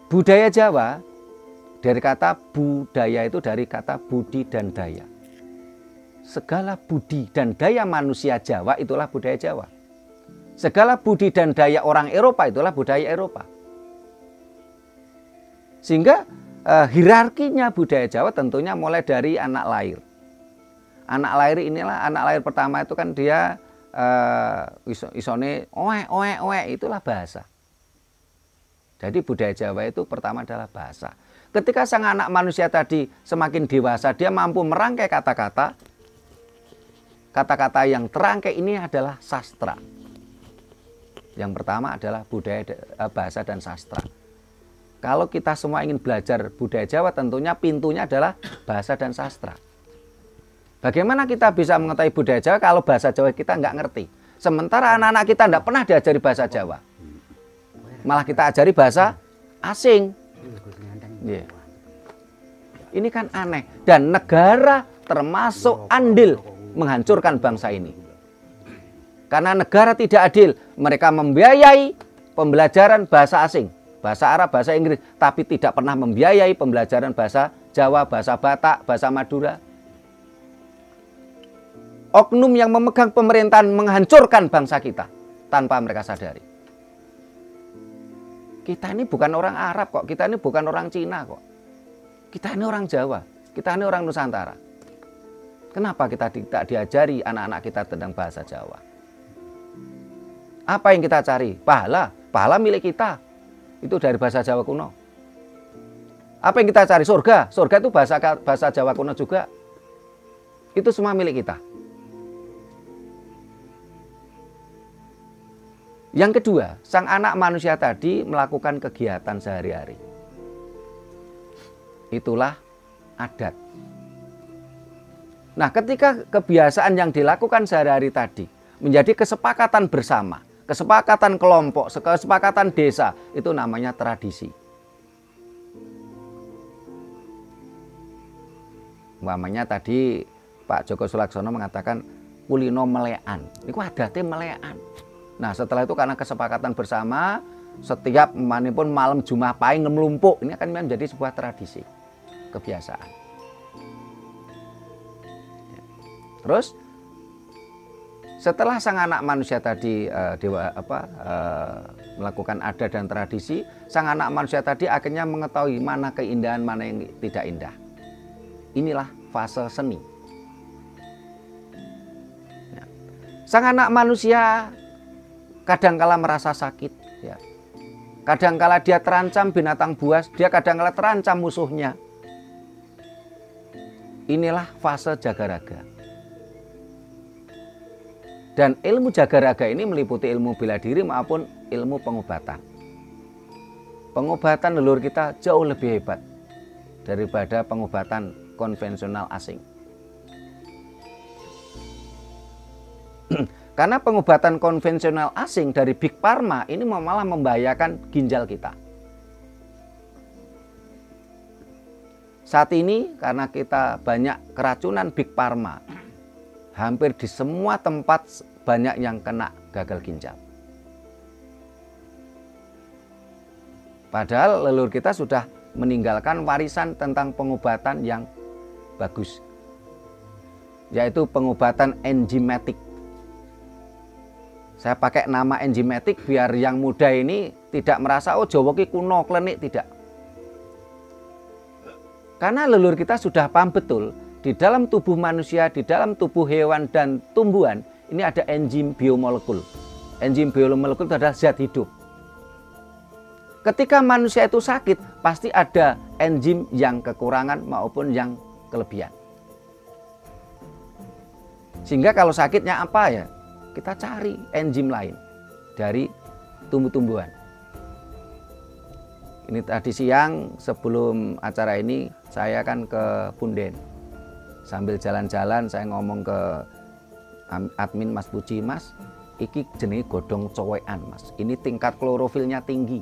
Budaya Jawa dari kata budaya itu dari kata budi dan daya. Segala budi dan daya manusia Jawa itulah budaya Jawa. Segala budi dan daya orang Eropa itulah budaya Eropa. Sehingga hierarkinya budaya Jawa tentunya mulai dari anak lahir. Anak lahir inilah, anak lahir pertama itu kan dia isone oe itulah bahasa. Jadi budaya Jawa itu pertama adalah bahasa. Ketika sang anak manusia tadi semakin dewasa, dia mampu merangkai kata-kata. Kata-kata yang terangkai ini adalah sastra. Yang pertama adalah budaya, bahasa dan sastra. Kalau kita semua ingin belajar budaya Jawa, tentunya pintunya adalah bahasa dan sastra. Bagaimana kita bisa mengetahui budaya Jawa kalau bahasa Jawa kita nggak ngerti? Sementara anak-anak kita nggak pernah diajari bahasa Jawa. Malah kita ajari bahasa asing. Yeah. Ini kan aneh. Dan negara termasuk andil menghancurkan bangsa ini. Karena negara tidak adil. Mereka membiayai pembelajaran bahasa asing. Bahasa Arab, bahasa Inggris. Tapi tidak pernah membiayai pembelajaran bahasa Jawa, bahasa Batak, bahasa Madura. Oknum yang memegang pemerintahan menghancurkan bangsa kita tanpa mereka sadari. Kita ini bukan orang Arab kok, kita ini bukan orang Cina kok. Kita ini orang Jawa, kita ini orang Nusantara. Kenapa kita tidak diajari anak-anak kita tentang bahasa Jawa? Apa yang kita cari? Pahala, pahala milik kita. Itu dari bahasa Jawa kuno. Apa yang kita cari? Surga, surga itu bahasa Jawa kuno juga. Itu semua milik kita. Yang kedua, sang anak manusia tadi melakukan kegiatan sehari-hari. Itulah adat. Nah, ketika kebiasaan yang dilakukan sehari-hari tadi menjadi kesepakatan bersama, kesepakatan kelompok, kesepakatan desa, itu namanya tradisi. Umpamanya tadi Pak Joko Sulaksono mengatakan kulino melekan. Itu adatnya melekan. Nah, setelah itu karena kesepakatan bersama, setiap manipun malam Jumat Pahing ngemlumpuk, ini akan menjadi sebuah tradisi, kebiasaan. Terus setelah sang anak manusia tadi melakukan adat dan tradisi, sang anak manusia tadi akhirnya mengetahui mana keindahan, mana yang tidak indah. Inilah fase seni. Sang anak manusia kadangkala merasa sakit, ya. Kadangkala dia terancam binatang buas, dia kadangkala terancam musuhnya. Inilah fase jagaraga. Dan ilmu jagaraga ini meliputi ilmu bela diri maupun ilmu pengobatan. Pengobatan leluhur kita jauh lebih hebat daripada pengobatan konvensional asing. Karena pengobatan konvensional asing dari Big Pharma ini malah membahayakan ginjal kita. Saat ini karena kita banyak keracunan Big Pharma, hampir di semua tempat banyak yang kena gagal ginjal. Padahal leluhur kita sudah meninggalkan warisan tentang pengobatan yang bagus, yaitu pengobatan enzimatik. Saya pakai nama enzimatik biar yang muda ini tidak merasa, oh Jawa ki kuno, klenik, tidak. Karena leluhur kita sudah paham betul, di dalam tubuh manusia, di dalam tubuh hewan dan tumbuhan, ini ada enzim biomolekul. Enzim biomolekul itu adalah zat hidup. Ketika manusia itu sakit, pasti ada enzim yang kekurangan maupun yang kelebihan. Sehingga kalau sakitnya apa ya? Kita cari enzim lain dari tumbuh-tumbuhan. Ini tadi siang sebelum acara ini saya kan ke Punden. Sambil jalan-jalan saya ngomong ke admin Mas Puji, Mas, iki jenis godong cowekan, Mas. Ini tingkat klorofilnya tinggi.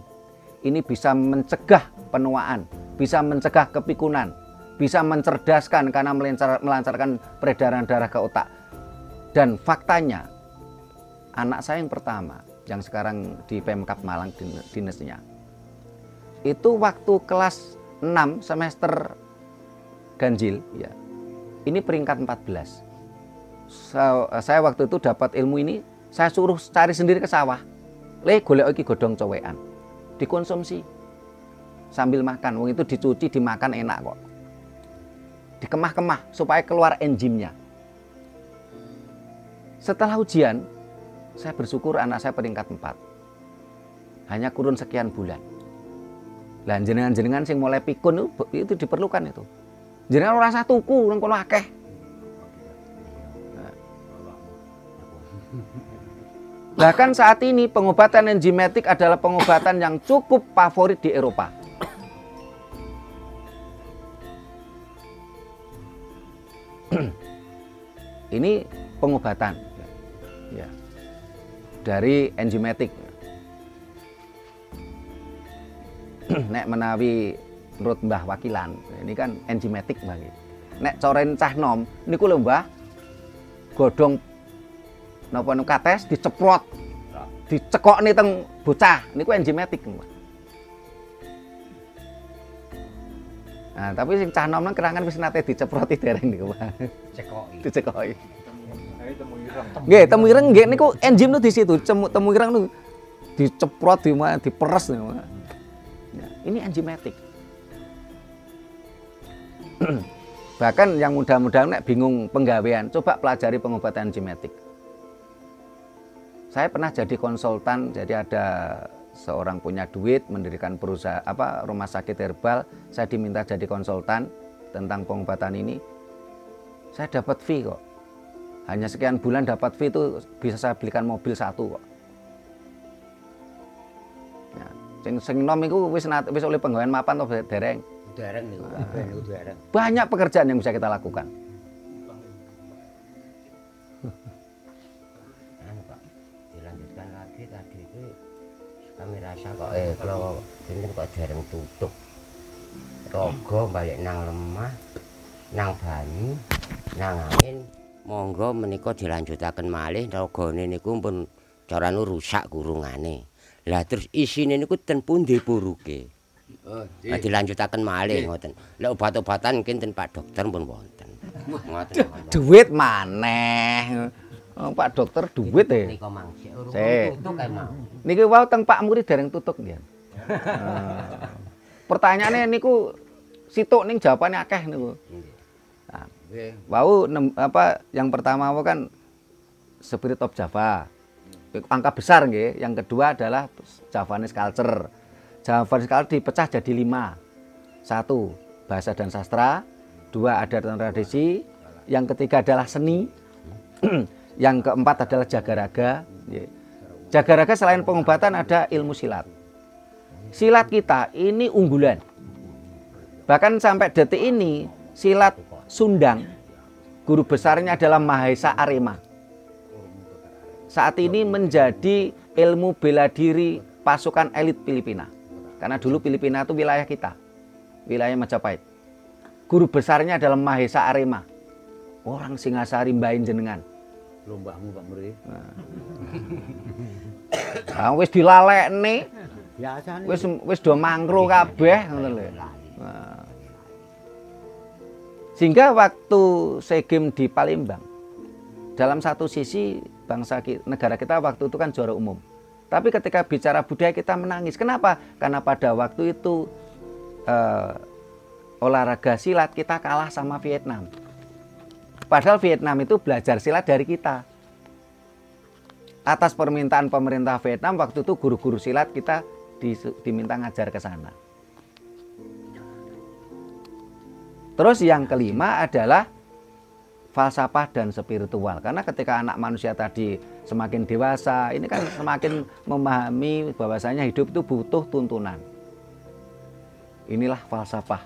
Ini bisa mencegah penuaan, bisa mencegah kepikunan, bisa mencerdaskan karena melancarkan peredaran darah ke otak. Dan faktanya, anak saya yang pertama, yang sekarang di Pemkab Malang dinasnya, itu waktu kelas 6 semester ganjil, ya, ini peringkat 14. Saya waktu itu dapat ilmu ini, saya suruh cari sendiri ke sawah. Golek iki godhong cowekan. Dikonsumsi sambil makan. Wong itu dicuci, dimakan enak kok. Dikemah-kemah supaya keluar enzimnya. Setelah ujian, saya bersyukur anak saya peringkat 4. Hanya kurun sekian bulan. Lah jenengan-jenengan sing mulai pikun itu diperlukan itu. Jenengan ora usah tuku nang kono akeh. Bahkan saat ini pengobatan enzimatik adalah pengobatan yang cukup favorit di Eropa. Ini pengobatan ya, dari enzimatik. Nek menawi menurut Mbah Wakilan, ini kan enzimatik Mbah. Nek coren cah nom niku lho Mbah, godhong napa niku kates diceprot, dicekokne teng bocah niku enzimatik Mbah. Nah, tapi sing cah nom nang kerangan wis nate diceproti dereng niku Mbah. Cekoki. Dicekoki. Nggih, temu ireng nggih niku enzim tuh di situ, temu ireng niku diceprot diperes niku. Ya, ini enzimatik. Bahkan yang mudah-mudahan nek bingung penggawean, coba pelajari pengobatan enzimatik. Saya pernah jadi konsultan, jadi ada seorang punya duit mendirikan perusahaan rumah sakit herbal, saya diminta jadi konsultan tentang pengobatan ini. Saya dapat fee kok. Hanya sekian bulan dapat fee itu bisa saya belikan mobil 1 kok. Ya, sing nom iku wis oleh penggawean mapan to dereng. Dereng niku kabeh niku dereng. Banyak pekerjaan yang bisa kita lakukan. Anu Pak, dilanjutkan lagi tadi itu kami rasa kok kalau ini kok dereng tutup. Rogo balik nang lemah, nang banyu, nang angin. Monggo menika dilanjutaken malih rogone niku pun carane rusak gurungane. Lah terus isine niku ten pundi puruke? Lah dilanjutaken malih ngoten. Lek obat-obatan mungkin ten Pak Dokter pun wonten. Ngoten. Duit maneh. Pak Dokter duit e. Nika mangsi urung Sik. tutuk kae mau. Niki wau teng Pak Muri dereng tutuk nggih. Pertanyaane niku situk ning jawabane akeh niku. Nah, wau yang pertama kan Spirit of Java. Angka besar nggih. Yang kedua adalah Javanese culture. Javanese culture dipecah jadi 5. 1, bahasa dan sastra. 2, adat dan tradisi. Yang ketiga adalah seni. Yang keempat adalah jagaraga. Jagaraga selain pengobatan ada ilmu silat. Silat kita ini unggulan. Bahkan sampai detik ini silat Sundang guru besarnya adalah Mahesa Arema. Saat ini menjadi ilmu bela diri pasukan elit Filipina. Karena dulu Filipina itu wilayah kita, wilayah Majapahit. Guru besarnya adalah Mahesa Arema. Orang Singasari mbahin jenengan. Lombakmu Pak Muri. Nah, wis dilalekne. Biasane. Wis do mangkro kabeh ngoten lho. Nah. Sehingga waktu SEA Games di Palembang, dalam satu sisi negara kita waktu itu kan juara umum. Tapi ketika bicara budaya kita menangis. Kenapa? Karena pada waktu itu olahraga silat kita kalah sama Vietnam. Padahal Vietnam itu belajar silat dari kita. Atas permintaan pemerintah Vietnam waktu itu guru-guru silat kita diminta ngajar ke sana. Terus yang kelima adalah falsafah dan spiritual. Karena ketika anak manusia tadi semakin dewasa, ini kan semakin memahami bahwasanya hidup itu butuh tuntunan. Inilah falsafah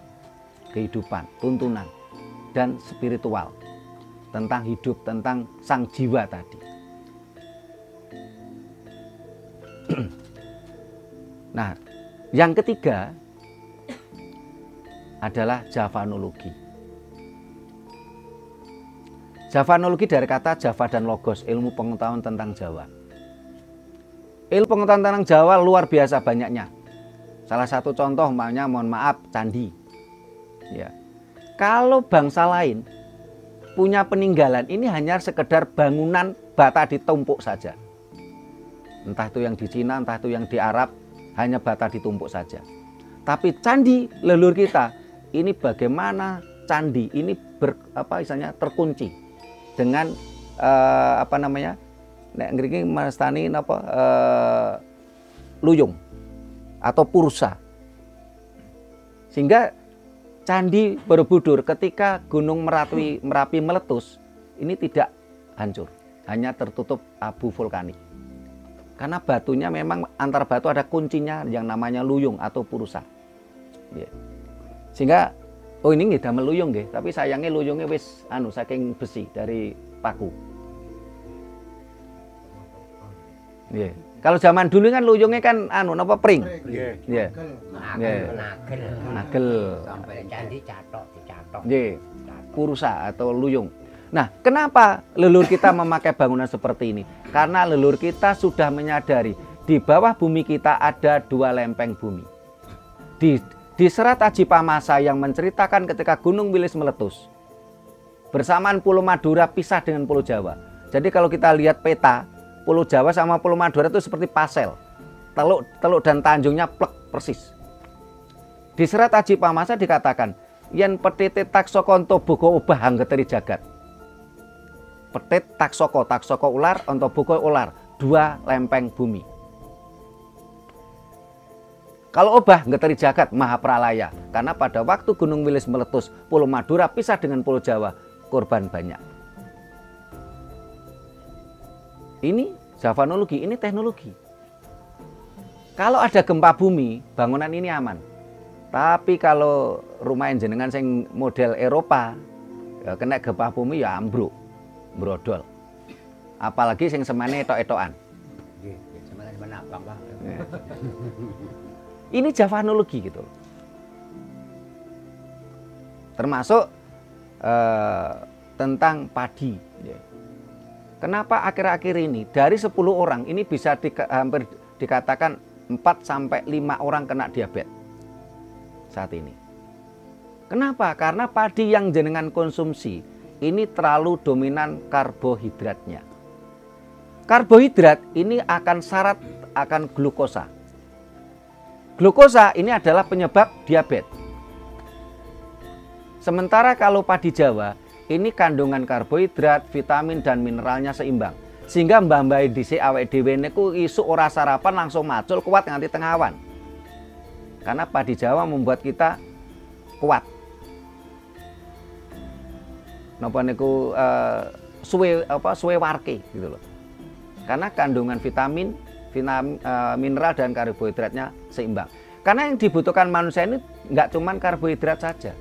kehidupan, tuntunan dan spiritual tentang hidup, tentang sang jiwa tadi. Nah, yang ketiga adalah Javanologi. Javanologi dari kata Java dan Logos, ilmu pengetahuan tentang Jawa. Ilmu pengetahuan tentang Jawa luar biasa banyaknya. Salah satu contoh, mohon maaf, candi. Ya. Kalau bangsa lain punya peninggalan, ini hanya sekedar bangunan bata ditumpuk saja. Entah itu yang di Cina, entah itu yang di Arab, hanya bata ditumpuk saja. Tapi candi leluhur kita, ini bagaimana candi ini terkunci dengan nek ngriki mastani luyung atau pursa. Sehingga Candi Borobudur ketika Gunung Merapi meletus, ini tidak hancur, hanya tertutup abu vulkanik. Karena batunya memang antar batu ada kuncinya yang namanya luyung atau purusa. Ya. Sehingga oh ini nggih damel luyung nggih, tapi sayangnya luyungnya wis saking besi dari paku. Yeah. Kalau zaman dulu kan luyungnya kan napa pring. Nggih. Yeah. Nagel. Sampai candi catok dicatok. Nggih. Purusa atau luyung. Nah, kenapa leluhur kita memakai bangunan seperti ini? Karena leluhur kita sudah menyadari di bawah bumi kita ada 2 lempeng bumi. Di Serat Aji Pamasa yang menceritakan ketika Gunung Wilis meletus, bersamaan Pulau Madura pisah dengan Pulau Jawa. Jadi kalau kita lihat peta, Pulau Jawa sama Pulau Madura itu seperti pasel. Teluk dan tanjungnya plek persis. Di Serat Aji Pamasa dikatakan, yen petite taksoko ontobogo ubah hanggeteri jagat. Petit taksoko ular, ontobogo ular, 2 lempeng bumi. Kalau obah ngeteri jagat Mahapralaya, karena pada waktu Gunung Wilis meletus, Pulau Madura pisah dengan Pulau Jawa, korban banyak. Ini javanologi, ini teknologi. Kalau ada gempa bumi, bangunan ini aman. Tapi kalau rumah jenengan sing model Eropa, ya kena gempa bumi ya ambruk, brodol. Apalagi sing semane etok-etokan. Nggih, semene apa, Pak? Ini javanologi gitu loh. Termasuk tentang padi. Kenapa akhir-akhir ini dari 10 orang ini bisa hampir dikatakan 4-5 orang kena diabetes saat ini. Kenapa? Karena padi yang jenengan konsumsi ini terlalu dominan karbohidratnya. Karbohidrat ini akan syarat akan glukosa. Glukosa ini adalah penyebab diabetes. Sementara kalau padi Jawa, ini kandungan karbohidrat, vitamin, dan mineralnya seimbang. Sehingga mbah-mbah dhisik awake dhewe niku isuk ora sarapan langsung macul kuat nganti tengah awan. Karena padi Jawa membuat kita kuat. Napa niku suwe warke gitu loh. Karena kandungan vitamin, mineral dan karbohidratnya seimbang. Karena yang dibutuhkan manusia ini nggak cuma karbohidrat saja.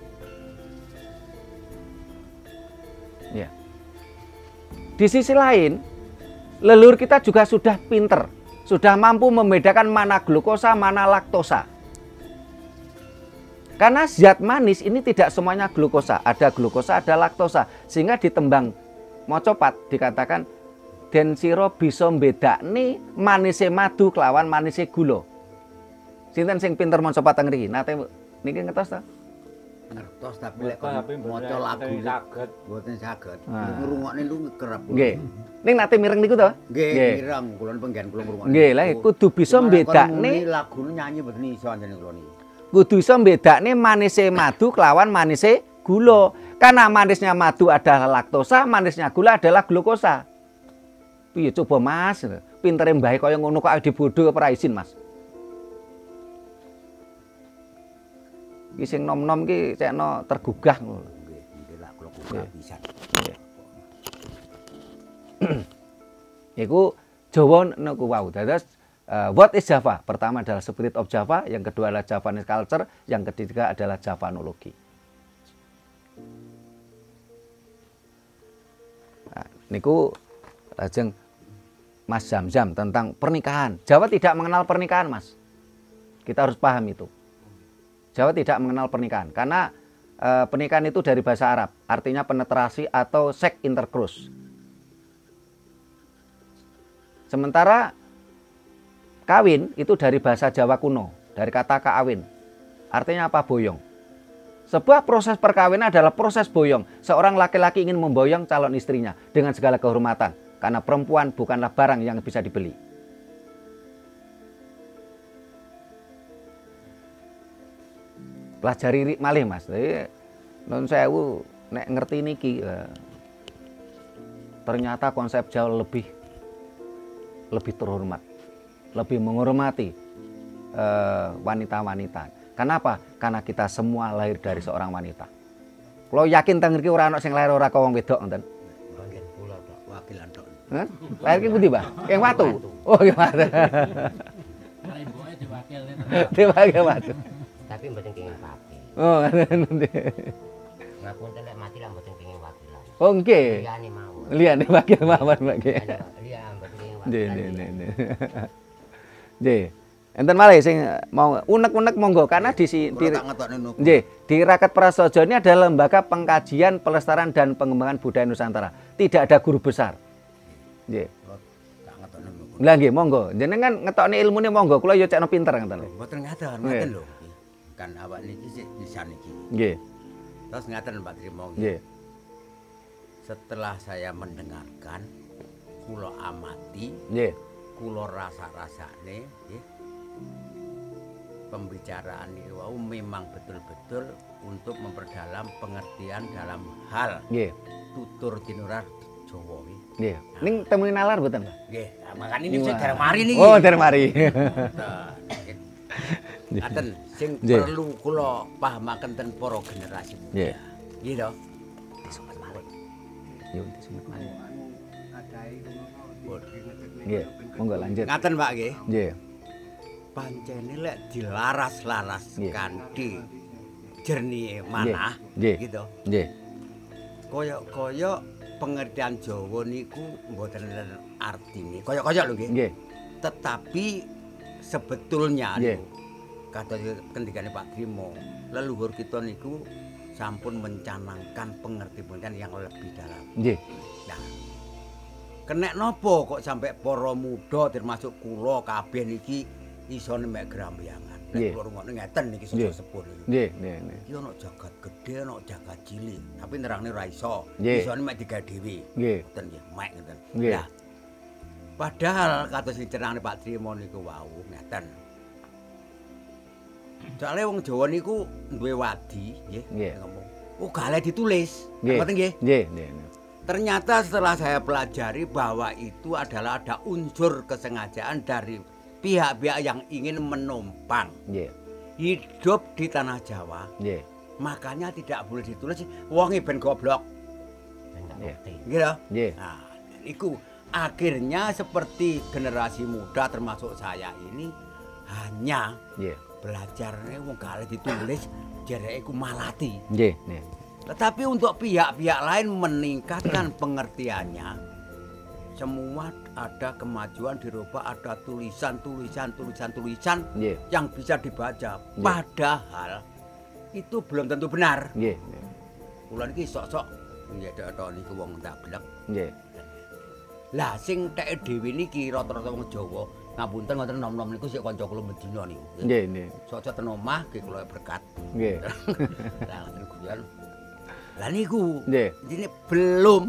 Ya. Di sisi lain, leluhur kita juga sudah pinter, sudah mampu membedakan mana glukosa, mana laktosa. Karena zat manis ini tidak semuanya glukosa, ada glukosa, ada laktosa, sehingga ditembang mocopat dikatakan den sira bisa mbedakne manise madu kelawan manise gula. Sinten sing pinter mocopat teng mriki? Nate niki ngertos ta? Ngertos tapi lek maca lagu saged mboten saged. Ngrungokne lu kerep. Nggih. Ning nate mireng niku to? Nggih, mireng kula penggen kula ngrungokne. Nggih, lha kudu bisa mbedakne lagune nyanyi mboten iso anjene kula niki. Kudu bisa mbedakne manise madu kelawan manise gula. Karena manisnya madu adalah laktosa, manisnya gula adalah glukosa. Piye coba Mas, pintere mbahe kaya ngono kok dibodho ora izin Mas. Ki sing nom-nom ki cekno tergugah ngono. Nggih, nggih lak kula gugah pisan. Iku Jawa niku wau. Dados what is Java? Pertama adalah Spirit of Java, yang kedua adalah Javanese culture, yang ketiga adalah Javanologi. Nah, niku lajeng Mas Zamzam tentang pernikahan. Jawa tidak mengenal pernikahan, Mas. Kita harus paham itu. Jawa tidak mengenal pernikahan karena pernikahan itu dari bahasa Arab, artinya penetrasi atau seks intercourse. Sementara kawin itu dari bahasa Jawa kuno, dari kata kaawin. Artinya apa? Boyong. Sebuah proses perkawinan adalah proses boyong. Seorang laki-laki ingin memboyong calon istrinya dengan segala kehormatan. Karena perempuan bukanlah barang yang bisa dibeli. Pelajari malih Mas. Non sewu nek ngerti niki ternyata konsep Jawa lebih terhormat, lebih menghormati wanita-wanita. Kenapa? Karena kita semua lahir dari seorang wanita. Kalau yakin teng mriki ora ana sing lahir ora kaya wong wedok ngoten. Mboten kula tok. Wakilan tok. Hah? Lahir ki pundi, Pak? Ing Watu. Oh, ing Watu. Diwakil Watu. Tapi mboten kenging wakil. Oh, ngoten. Ngapunten lek mati lah mboten kenging wakilan. Oh, nggih. Liyane mawon. Liyane wakil mawon, Pak. Nggih. Liya mboten kenging Nggih, wakilan. nggih. Nggih. Enten malih sing mau unek-unek monggo karena di Tak ngetokne niku. nggih, di Raket Prasaja ini adalah lembaga pengkajian, pelestarian dan pengembangan budaya Nusantara. Tidak ada guru besar. Nggih. Tak ngetokne niku. Lah nggih, monggo. Jenengan ngetokne ilmune monggo, kula yo cekno pinter ngoten lho. Mboten ngaten, Nggih. ngaten lho. Kan awak niki sik bisa niki. Nggih. Terus ngaten Pak Trimo. Nggih. Setelah saya mendengarkan, kula amati, Nggih. kula rasa-rasane, nggih. Pembicaraan ini wau memang betul-betul untuk memperdalam pengertian dalam hal Nggih. tutur tinurar Jawa iki. Nggih. Ning temune nalar mboten, Pak? Nggih, makane ini sing dereng mari niki. Oh, dereng mari. Ngaten sing Nggih. perlu kula pahamaken ten para generasi Nggih. muda. Nggih to? Yo disebut malih. Nggih, monggo lanjut. Ngaten Pak nggih. Nggih. Pancene lek dilaras-laras Nggih. kanthi jernih manah Nggih. gitu. Nggih. Kaya pengertian Jawa niku mboten artine. Kaya-kaya lho nggih. Nggih. Tetapi sebetulnya Nggih. niku kados kendikane Pak Trimo, leluhur kita niku sampun mencanangkan pengertian yang lebih dalam. Nggih. Nah, kenek nopo kok sampai para muda termasuk kula kabeh niki iso mek grambiyangan. Nek Nggih. kula rungokne ngeten niki Nggih. sepuh niku. Nggih, nggih, nggih. Iki ana jagat gedhe, ana jagat cilik, tapi nerangne ora iso. Nggih. Isone mek digawe dhewe. Nggih. Ngoten nggih, mek ngoten. Nggih. Lah, padahal kados dicerangane Pak Trimo niku wau ngeten. Soale wong Jawa niku duwe wadi, nggih, Nggih. ngomong. Oh, gale ditulis. Nggih. Ngoten nggih. Nggih, nggih. Ternyata setelah saya pelajari bahwa itu adalah ada unsur kesengajaan dari pihak-pihak yang ingin menumpang Nggih. hidup di tanah Jawa. Nggih. Makanya tidak boleh ditulis wong ben goblok. Nggih. Gitu. Nggih. Nah, itu akhirnya seperti generasi muda termasuk saya ini hanya Nggih. belajarnya wong gale ditulis jereke iku malati. Nggih, nggih. Tetapi untuk pihak-pihak lain meningkatkan pengertiannya, semua ada kemajuan dirubah, ada tulisan Nggih. yang bisa dibaca. Padahal itu belum tentu benar. Nggih. Kula niki sok-sok nyedhek niku wong tak blek. Nggih. Lah sing teke dhewe niki rata-rata wong Jawa, ngapunten ngoten nom-nom niku sik kanca kula Medina niku. Nggih, nggih. Sok-sok ten omah nggih kula berkat. Nggih. Lah ngoten guyon. Lah niku Nggih. ini belum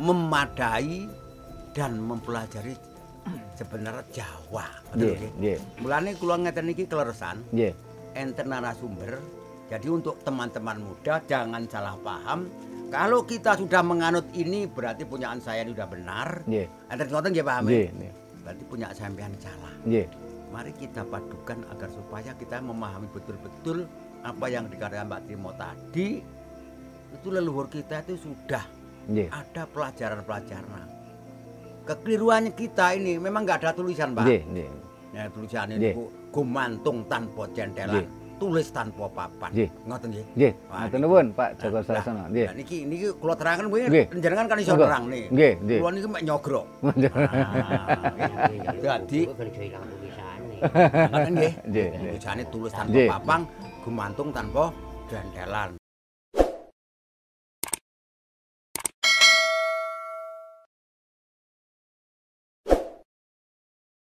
memadai dan mempelajari sebenarnya Jawa. Nggih, nggih. Mulane kula ngeten niki kleresan Nggih. enten narasumber. Jadi untuk teman-teman muda jangan salah paham. Kalau kita sudah menganut ini berarti punyaan saya ini sudah benar. Nggih. Enten ngoten nggih paham? Nggih, nggih. Berarti punya sampean salah. Nggih. Mari kita padukan agar supaya kita memahami betul-betul apa yang dikatakan Pak Trimo tadi. Itu leluhur kita itu sudah Nggih. ada pelajaran-pelajaran. Kekeliruannya kita ini memang nggak ada tulisan, Pak. Nggih, nggih. Nah, tulisannya Nggih. itu gumantung tanpa jendelan, Nggih. tulis tanpa papan. Nggih. Ngoten nggih. Nggih. Wah, Matur niku. nuwun Pak Joko Nah, Sarsono. Nggih. Nah, niki kula terangaken kuwi Nggih. jenengan kan iso Monggo. nerang nih. Nggih, nggih. Kula niki mek nyogrok. Jadi ben iso ilang tulisane. ngoten nggih. Nggih, nggih. Tulisane tulis tanpa Nggih. papan, gumantung tanpa jendelan.